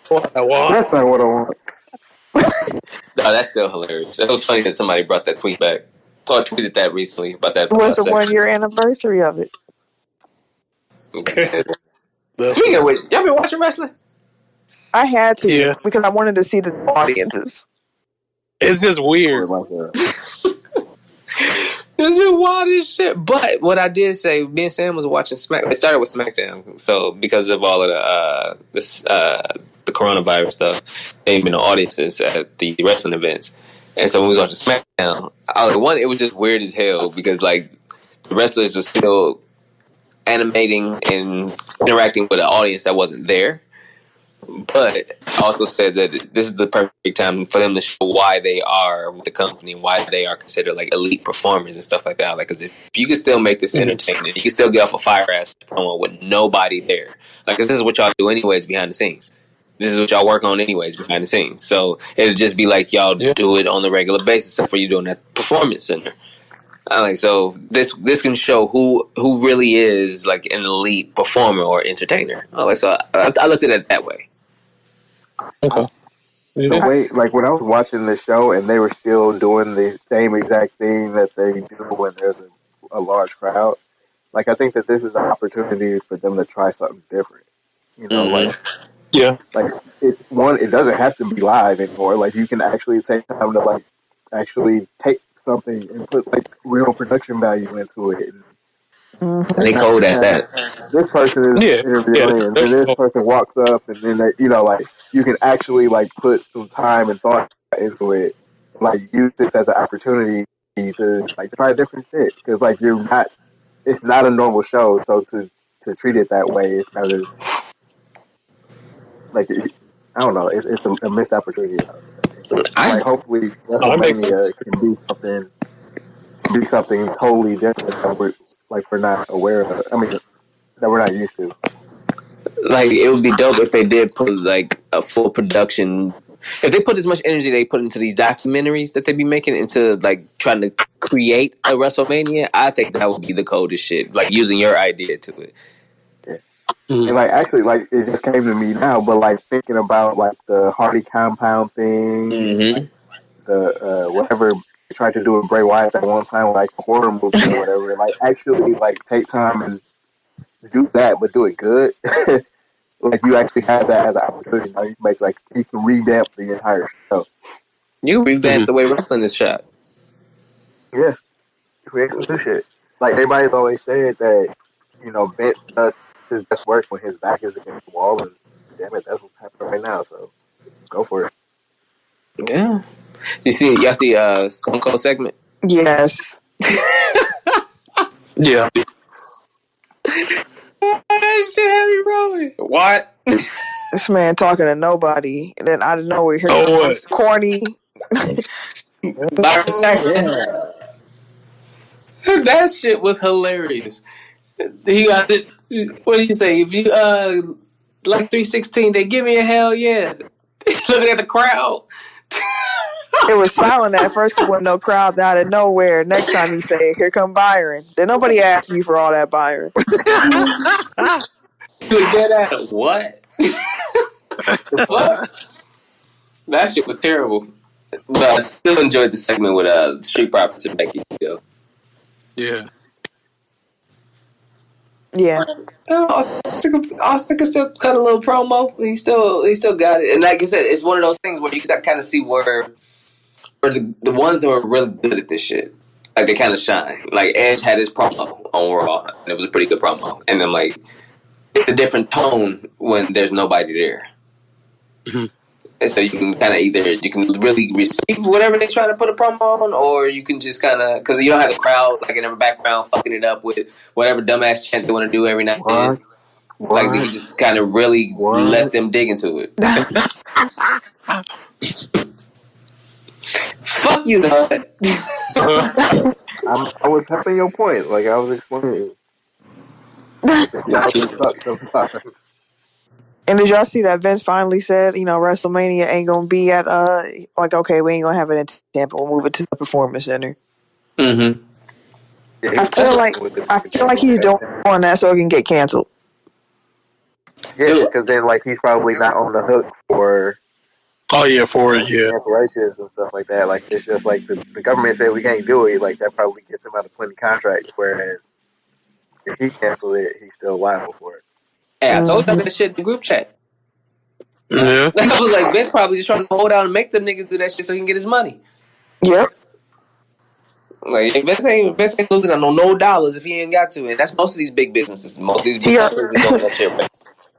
What I want. That's not what I want. No, that's still hilarious. It was funny that somebody brought that tweet back. So I tweeted that recently about that. What's the 1 year anniversary of it? Speaking of which, y'all been watching wrestling? I had to Yeah. because I wanted to see the audiences. It's just weird. It's been wild as shit. But what I did say, me and Sam was watching Smack. It started with SmackDown, so because of all of the coronavirus stuff, there ain't been no audiences at the wrestling events. And so when we was watching SmackDown, I was like, one, it was just weird as hell because like the wrestlers were still animating and interacting with an audience that wasn't there. But I also said that this is the perfect time for them to show why they are with the company, why they are considered like elite performers and stuff like that. Like, because if you can still make this entertaining, you can still get off a fire ass promo with nobody there. Like, 'cause this is what y'all do anyways behind the scenes. This is what y'all work on anyways behind the scenes. So it'll just be like y'all do it on a regular basis, except for you doing that performance center. Like, so this can show who really is like an elite performer or entertainer. Like, so I looked at it that way. Okay. The way, like when I was watching the show and they were still doing the same exact thing that they do when there's a large crowd, like I think that this is an opportunity for them to try something different. You know, like it doesn't have to be live anymore. Like you can actually take time to like actually take something and put like real production value into it. And they cold at that. This person is interviewing, and then this person walks up, and then they, like you can actually like put some time and thought into it, like use this as an opportunity to like try different shit because like it's not a normal show, so to treat it that way is kind of like I don't know, it's a missed opportunity. Like hopefully WrestleMania can be something totally different that we're not aware of. I mean, that we're not used to. Like, it would be dope if they did put like a full production. If they put as much energy they put into these documentaries that they be making into like trying to create a WrestleMania, I think that would be the coldest shit. Like using your idea to it. Yeah. And like actually, like it just came to me now, but like thinking about like the Hardy compound thing, like the whatever they tried to do with Bray Wyatt at one time, like a horror movie or whatever. Like actually, like take time and do that, but do it good. Like you actually have that as an opportunity. Now you can make you can revamp the entire show. You revamp the way wrestling is shot. Yeah, create some new shit. Like everybody's always said that Vince does his best work when his back is against the wall, and damn it, that's what's happening right now. So go for it. Yeah. Y'all see Stone Cold segment? Yes. Yeah. That shit had me rolling. What? This man talking to nobody, and then out of nowhere, here comes corny. That shit was hilarious. He got it. What did you say? If you like 316, they give me a hell yeah. Looking at the crowd. It was silent at first because there was no crowds out of nowhere. Next time he say, "Here come Byron." Then nobody asked me for all that Byron. Look dead at it. What? The fuck? That shit was terrible. But I still enjoyed the segment with Street Profits and Becky. Though. Yeah. Yeah. Austin could still cut a little promo. He still got it. And like I said, it's one of those things where you can kind of see where the ones that were really good at this shit, like they kind of shine. Like Edge had his promo on Raw, and it was a pretty good promo. And then like it's a different tone when there's nobody there. Mm-hmm. And so you can kind of you can really receive whatever they're trying to put a promo on, or you can just kind of, because you don't have the crowd like in the background fucking it up with whatever dumbass chant they want to do every now and then. Like you can just kind of really let them dig into it. Fuck you, dog. I was helping your point, like I was explaining. And did y'all see that Vince finally said, WrestleMania ain't gonna be at okay, we ain't gonna have it in Tampa, we'll move it to the Performance Center. Mm-hmm. I feel like he's doing that so it can get canceled. Yeah, because then like he's probably not on the hook for cancellations and stuff like that. Like it's just like the government said we can't do it. Like that probably gets him out of plenty contracts. Whereas if he cancels it, he's still liable for it. Hey, I told y'all that shit in the group chat. Yeah. I was like, Vince probably just trying to hold out and make them niggas do that shit so he can get his money. Yep. Like Vince ain't losing on no dollars if he ain't got to, and that's most of these big businesses. Most of these big businesses is going that shit.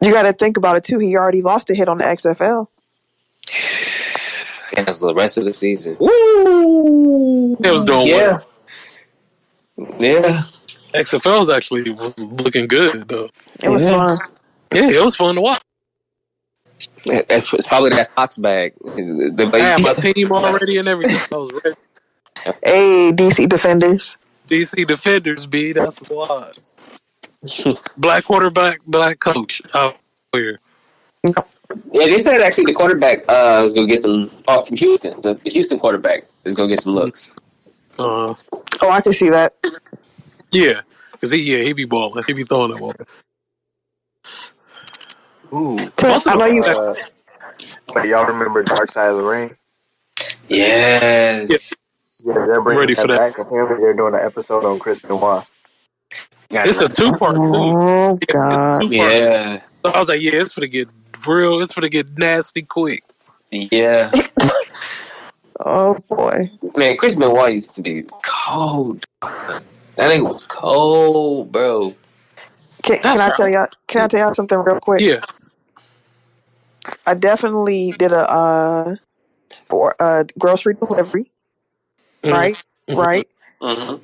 You got to think about it too. He already lost a hit on the XFL. Cancel the rest of the season. Woo! It was doing well. Yeah. XFL's actually was looking good though. It was fun. Yeah, it was fun to watch. It's probably that Fox bag. I had my team already and everything. I was ready. Hey, DC Defenders. DC Defenders, B. That's the squad. Black quarterback, black coach. Out here. Yeah, they said actually the quarterback is going to get some from Houston. The Houston quarterback is going to get some looks. Oh, I can see that. Yeah, because he be balling. He be throwing the ball. Ooh. I know you. But y'all remember Dark Side of the Ring? Yes. Yeah, they're bringing that back. Apparently, they're doing an episode on Chris Benoit. It's a 2-part too. Oh God! Yeah. So I was like, yeah, it's gonna get real. It's gonna get nasty quick. Yeah. Oh boy, man, Chris Benoit used to be cold. That nigga was cold, bro. Can I tell y'all something real quick? Yeah. I definitely did a grocery delivery. Right? Right? Mm-hmm.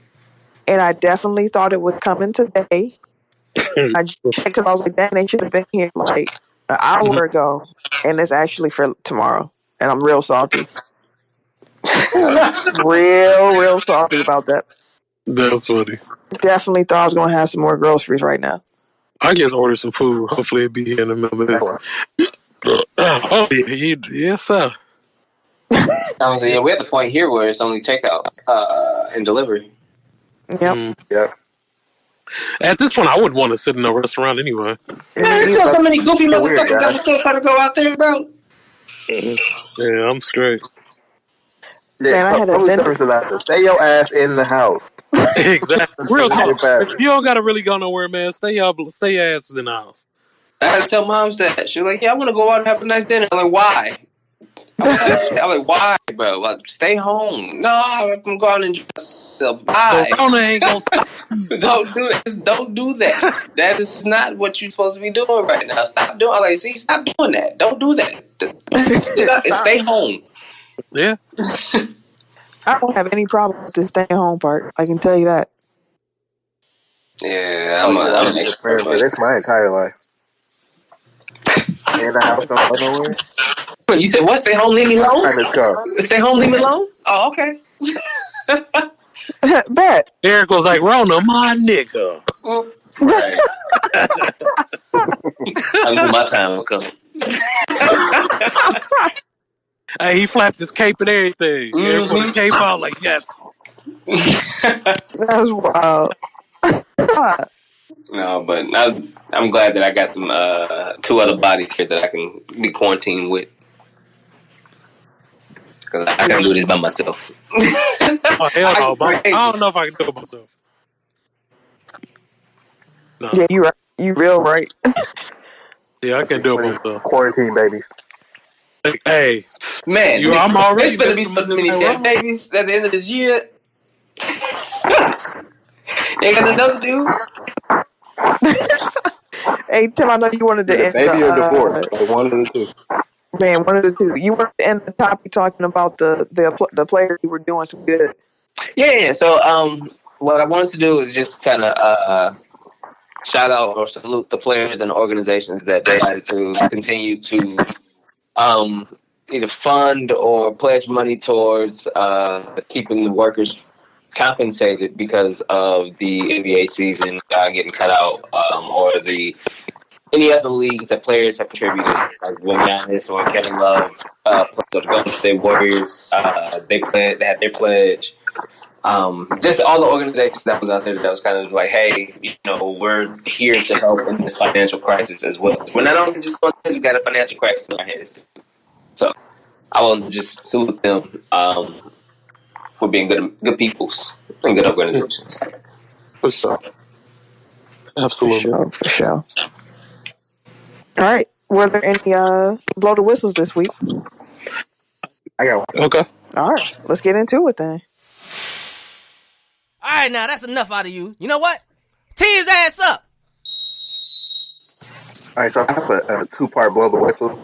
And I definitely thought it was coming today. I checked because I was like, dang, they should have been here like an hour ago. And it's actually for tomorrow. And I'm real salty. real salty about that. That's funny. Definitely thought I was going to have some more groceries right now. I just ordered some food. Hopefully it'll be here in a minute. Oh, yes, sir. I was like, yeah, we're at the point here where it's only takeout and delivery. Yep. Yeah. At this point, I wouldn't want to sit in a restaurant anyway. Man, there's still so many goofy motherfuckers that are still trying to go out there, bro. Yeah, I'm straight. Yeah, man, I had a dentist. Stay your ass in the house. Exactly. Real talk. You don't gotta really go nowhere, man. Stay your asses in the house. I had to tell moms that. She was like, yeah, I want to go out and have a nice dinner. I'm like, why? I'm like, why, bro? Like, stay home. No, I'm going to go out and enjoy myself. Bye. Corona ain't gonna stop. Don't do that. Just don't do that. That is not what you're supposed to be doing right now. Stop doing. I'm like, see, stop doing that. Don't do that. Stay home. Yeah. I don't have any problem with the staying home part. I can tell you that. Yeah, I'm an expert. That's my entire life. In the house, don't go nowhere. You said what? Stay home, leave me alone? Stay home, leave me alone? Oh, okay. Bet. Eric was like, Rona, my nigga. Right. I knew my time would come. Hey, he flapped his cape and everything. Eric put a cape out like, yes. That's wild. No, but I'm glad that I got some 2 other bodies here that I can be quarantined with. Because I can do this by myself. Oh, hell no. I don't know if I can do it myself. No. Yeah, you right. You real right. Yeah, I can do it myself. Quarantine babies. Hey, man, I'm already there's gonna be so many dead babies at the end of this year. They got nothing else to do. Hey Tim, I know you wanted to end baby or divorce, like one of the two. Man, one of the two. You were in the topic talking about the players who were doing some good. Yeah. So what I wanted to do is just kind of shout out or salute the players and organizations that decided to continue to either fund or pledge money towards keeping the workers compensated because of the NBA season getting cut out, or any other league that players have contributed, like when Giannis or Kevin Love played for the Golden State Warriors. They had their pledge. Just all the organizations that was out there that was kind of like, hey, we're here to help in this financial crisis as well. We're not only just going through, we got a financial crisis in our hands too. So I will just salute them for being good peoples and good organizations. For sure. Absolutely. For sure. All right. Were there any blow the whistles this week? I got one. Okay. All right. Let's get into it then. All right, now that's enough out of you. You know what? Tee his ass up. All right, so I have a two-part blow the whistle.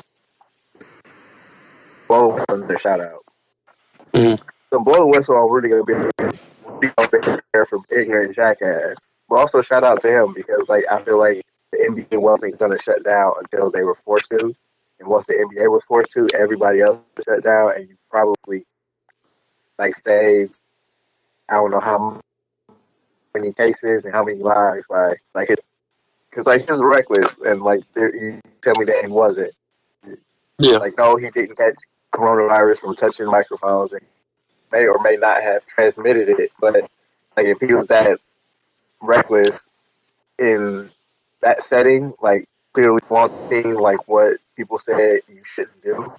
Blow the whistle and a shout out. Mm-hmm. So blow the whistle, I'm really gonna be there for ignorant jackass. But also shout out to him because I feel like the NBA wasn't gonna shut down until they were forced to, and once the NBA was forced to, everybody else shut down, and you probably saved I don't know how many cases and how many lives it's because he was reckless and you tell me that he wasn't. Yeah. No, he didn't catch coronavirus from touching microphones and may or may not have transmitted it, but if he was that reckless in that setting, clearly flaunting what people said you shouldn't do,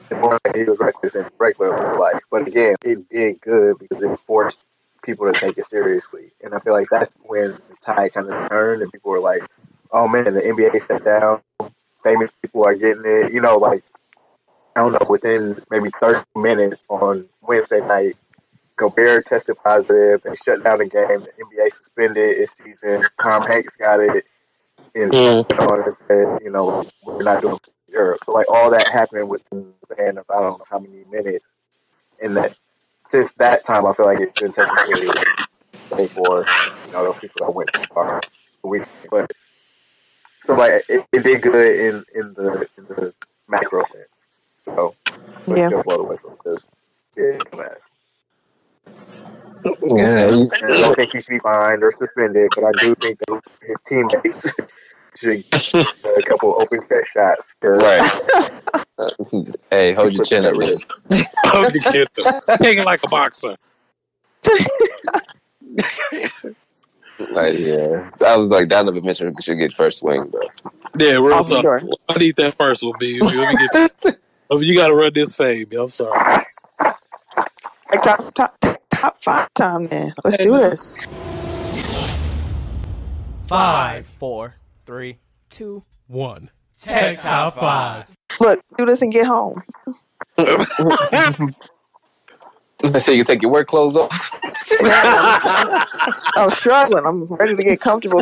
the more he was reckless in regular life. But again, it did good because it forced people to take it seriously, and I feel like that's when the tide kind of turned and people were like, "Oh man, the NBA shut down. Famous people are getting it." I don't know, within maybe 30 minutes on Wednesday night, Gobert tested positive. They shut down the game. The NBA suspended its season. Tom Hanks got it. And said, we're not doing Europe. So, all that happened within the span of I don't know how many minutes. And that since that time, I feel like it's been taken seriously for, those people that went too far. But so, it did good in the macro sense. So, but Yeah. still blow the whistle because it's bad. Yeah. And I don't think he should be fined or suspended, but I do think that his teammates should get a couple open set shots. Right. Hey, hold your chin up, Rudy. Hold your chin up. Hanging like a boxer. Yeah. I was Donovan Mitchell should get first swing, bro. Yeah, real talk. Sure. I need that first one, B. You got to run this fade, I'm sorry. Top 5 time then. Let's do this. 5, 4, 3, 2, 1. Tech Top 5. Look, do this and get home. So you can take your work clothes off. I'm struggling. I'm ready to get comfortable.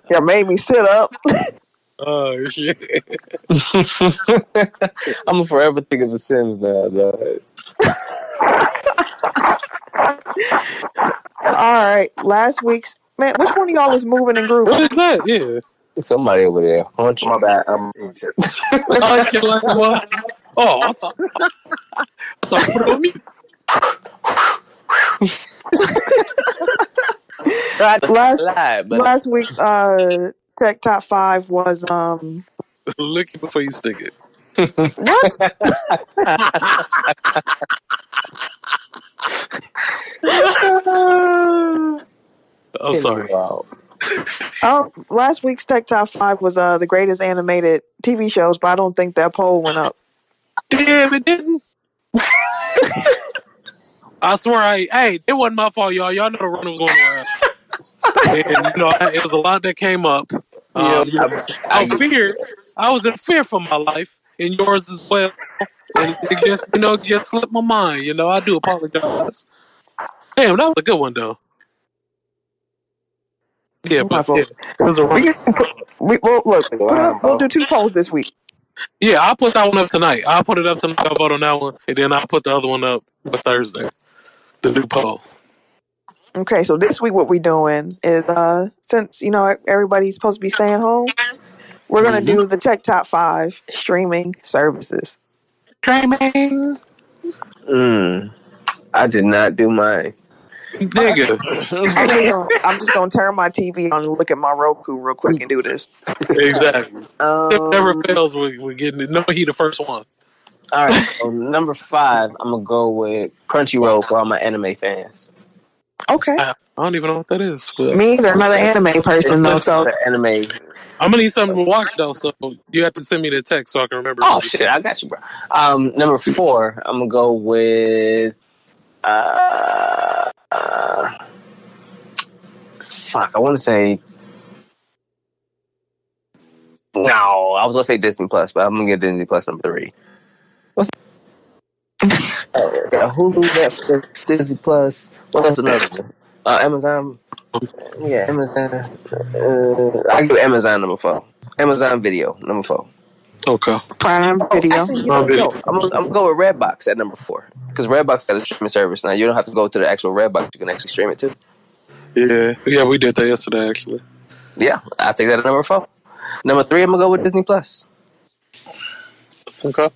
Y'all made me sit up. Oh, shit. I'm gonna forever think of the Sims now, though. All right. Last week's... Man, which one of y'all is moving and grooving? What is that? Yeah. Somebody over there. My bad. I'm eating chips. Oh, I thought you put it on me. Last week's Tech Top 5 was Lick it before you stick it. what? Oh, sorry. Wow. Last week's Tech Top 5 was the greatest animated TV shows, but I don't think that poll went up. Damn, it didn't. I swear, it wasn't my fault, y'all. Y'all know the runner was going around. And, it was a lot that came up. I was in fear for my life, and yours as well. And it just slipped my mind. I do apologize. Damn, that was a good one, though. Yeah, but it was a We'll do 2 polls this week. Yeah, I'll put that one up tonight. I'll put it up tonight. I'll vote on that one, and then I'll put the other one up for Thursday. The new poll. Okay, so this week what we're doing is since everybody's supposed to be staying home, we're gonna do the Tech Top 5 streaming services. Streaming, I did not do mine. nigga. I'm just gonna turn my TV on and look at my Roku real quick and do this. Exactly. It never fails. We're getting it. No, he the first one. All right, so number 5, I'm gonna go with Crunchyroll for all my anime fans. Okay. I don't even know what that is. But Me either. I'm not an anime person though, so The anime. I'm gonna need something to watch though, so you have to send me the text so I can remember. Oh shit, I got you, bro. Number 4, I'm gonna go with fuck. I want to say no. I was gonna say Disney Plus, but I'm gonna get Disney Plus number 3. What's got Hulu, Netflix, Disney Plus. What else? Another one? Amazon. Yeah, Amazon. I give Amazon number 4. Amazon Video number 4. Okay. Prime Video. Actually, I'm gonna go with Redbox at number 4 because Redbox got a streaming service now. You don't have to go to the actual Redbox; you can actually stream it too. Yeah, we did that yesterday actually. Yeah, I'll take that at number 4. Number 3, I'm gonna go with Disney Plus. Okay.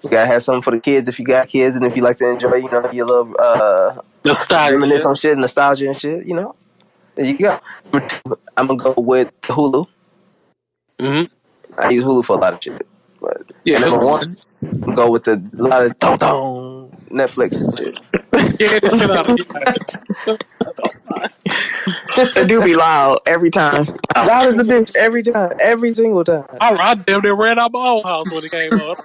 You gotta have something for the kids if you got kids, and if you like to enjoy, your little Nostalgia. reminisce on shit, nostalgia and shit. There you go. Number 2, I'm gonna go with Hulu. I use Hulu for a lot of shit, but number 1, I'm gonna go with a lot of Netflix and shit. It do be loud every time. Loud as a bitch every time, every single time. I damn near ran out my old house when it came up.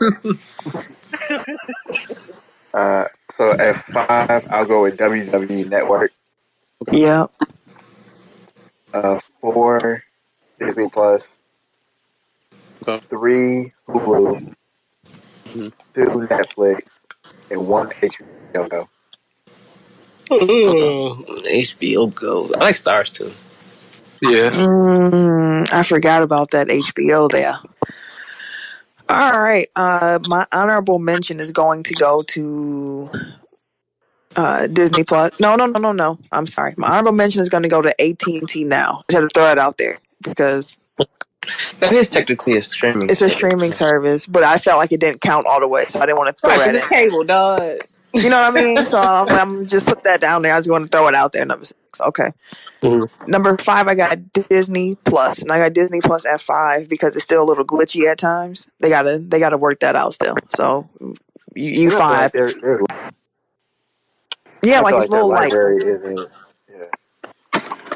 So at 5, I'll go with WWE Network. Yeah. 4, Disney Plus. 3, Hulu. 2, Netflix. And 1, HBO Go. HBO Go. I like Stars too. Yeah. I forgot about that HBO there. All right. My honorable mention is going to go to Disney Plus. No. I'm sorry. My honorable mention is going to go to AT&T Now. I just had to throw it out there because that is technically a streaming. It's a streaming service, but I felt like it didn't count all the way, so I didn't want to throw it in. It's cable, dog. You know what I mean? So I'm just put that down there. I just want to throw it out there. Number 6. Okay. Number 5, I got Disney Plus, and I got Disney Plus at 5 because it's still a little glitchy at times. They gotta work that out still. So you 5. Yeah, like it's a little light.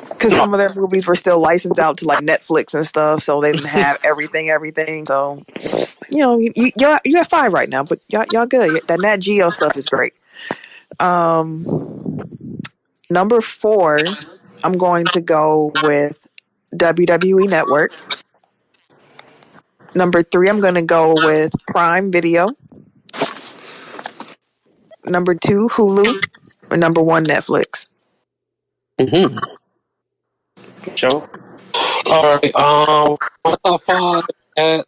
Because some of their movies were still licensed out to like Netflix and stuff, so they didn't have everything. So you have 5 right now, but y'all good. That Nat Geo stuff is great. Number 4, I'm going to go with WWE Network. Number 3, I'm going to go with Prime Video. Number 2, Hulu. And number 1, Netflix. Sure. All right. My top 5 at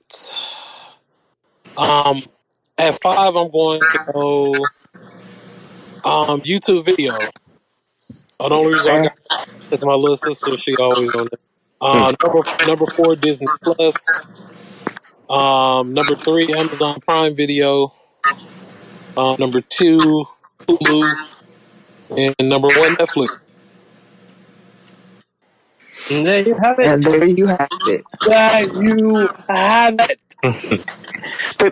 5, I'm going to go YouTube video. The only reason I got because my little sister, she always on there. Number 4, Disney Plus. Number 3, Amazon Prime Video. Number 2, Hulu. And number 1, Netflix. And there you have it. There you have it.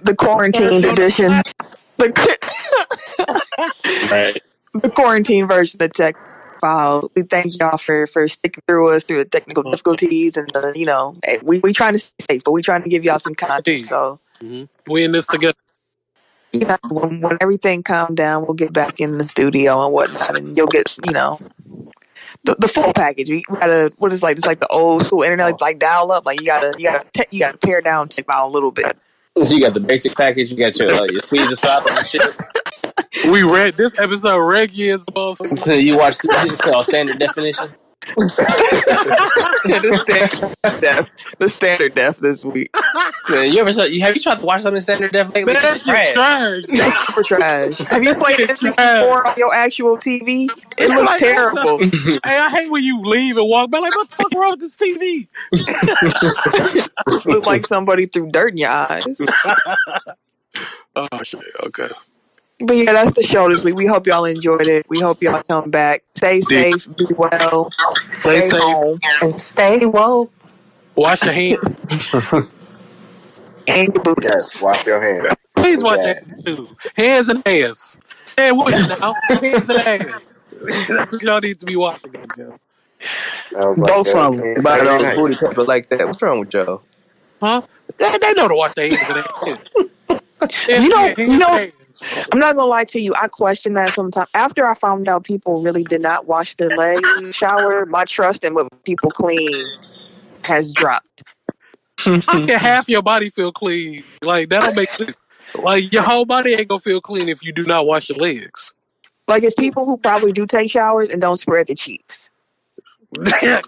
The quarantine edition. Right. The quarantine version of Tech File. We thank y'all for sticking through us through the technical difficulties and we trying to stay safe, but we trying to give y'all some content. So we in this together. When everything calmed down, we'll get back in the studio and whatnot, and you'll get the full package. You gotta it's like the old school internet, like dial up. Like you gotta pare down Tech File a little bit. So you got the basic package. You got your squeeze and stop and shit. We read this episode reggae as a motherfucker. So you watch standard definition. The standard death this week. Man, have you tried to watch something in standard def lately? Man, that shit trash. Super trash. Have you played N64 on your actual TV? It looks Like, terrible. Hey, I hate when you leave and walk back. Like, what the fuck wrong with this TV? Look like somebody threw dirt in your eyes. Oh shit. Okay. But yeah, that's the show this week. We hope y'all enjoyed it. We hope y'all come back. Stay safe, be well, Stay safe, home, and stay woke. Wash your hands. And your booties. Yes, wash your hands. Please wash your hands too. Hands and ass. Say it with you now. Hands and ass. That's what y'all need to be washing. Goddamn. Both of them. Everybody on booty pepper like that. What's wrong with y'all? Huh? They know to wash their hands and ass. You know, I'm not gonna lie to you. I question that sometimes. After I found out people really did not wash their legs in the shower, my trust in what people clean has dropped. How can half your body feel clean? Like, that don't make sense. Like, your whole body ain't gonna feel clean if you do not wash your legs. Like, it's people who probably do take showers and don't spread the cheeks.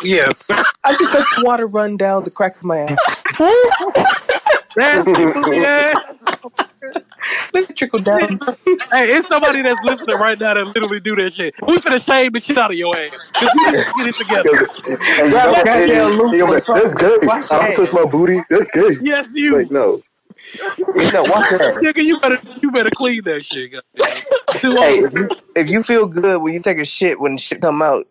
Yes. I just let the water run down the crack of my ass. Nasty booty ass. Let it trickle down. Hey, it's somebody that's listening right now that literally do that shit. We finna shame the shit out of your ass. Because we need to get it together. That's good. I don't touch my booty. That's good. Yes, you. Like, no. No, watch her. Nigga, you better clean that shit, goddamn. Hey, if you feel good when you take a shit when the shit come out,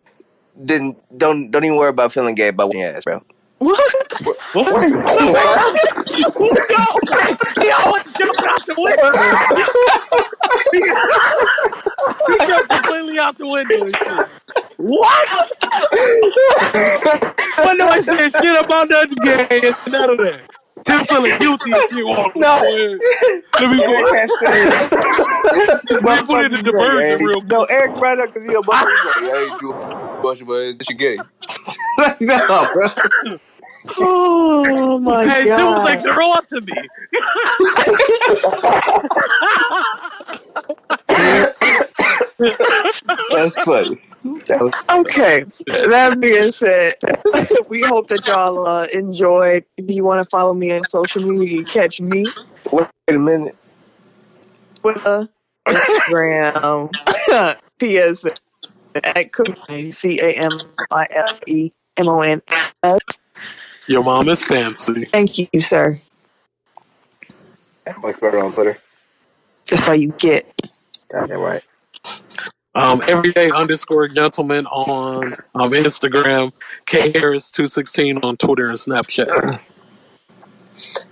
then don't even worry about feeling gay about your ass, bro. What? He always jump out the window. He jumped completely out the window and shit. What? But no, I said shit about nothing gay and none of that. Tim feeling guilty and shit. No. Let me go. Let me put it in the diversion real quick. No, Eric right up because he a motherfucker. Like, hey, you wash your ass. This shit gay. Like, no, bro. Oh my Hey, god! Tim was like, throw up to me. That's funny. Okay, that being said, we hope that y'all enjoyed. If you want to follow me on social media, you catch me. Wait a minute. Twitter, Instagram, PS at CAMILEMONS. Your mom is fancy. Thank you, sir. Much better on Twitter. That's how you get. Goddamn right. Everyday_gentleman on Instagram, KHarris216 on Twitter and Snapchat.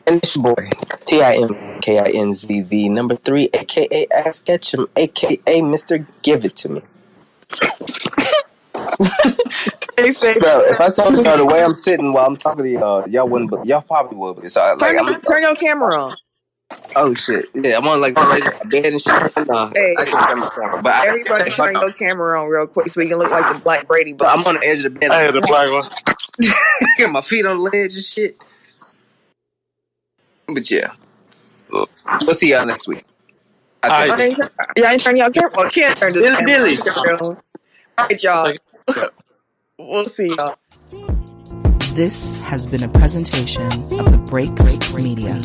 And it's your boy, TIMKINZ, the number 3, aka Ask Ketchum, aka Mr. Give It To Me. They say, bro, if I told y'all the way I'm sitting while I'm talking to y'all wouldn't, but y'all probably would. But so, turn your camera on. Oh shit! Yeah, I'm on like my bed and shit. Hey, I can turn my camera, but everybody turn your camera on real quick so we can look like the Black Brady. But I'm on the edge of the bed. I had the black one. Got my feet on the ledge and shit. But yeah, we'll see y'all next week. Y'all ain't turn your camera on. Can't turn this camera on. All right, y'all. We'll see y'all. This has been a presentation of the Break Media.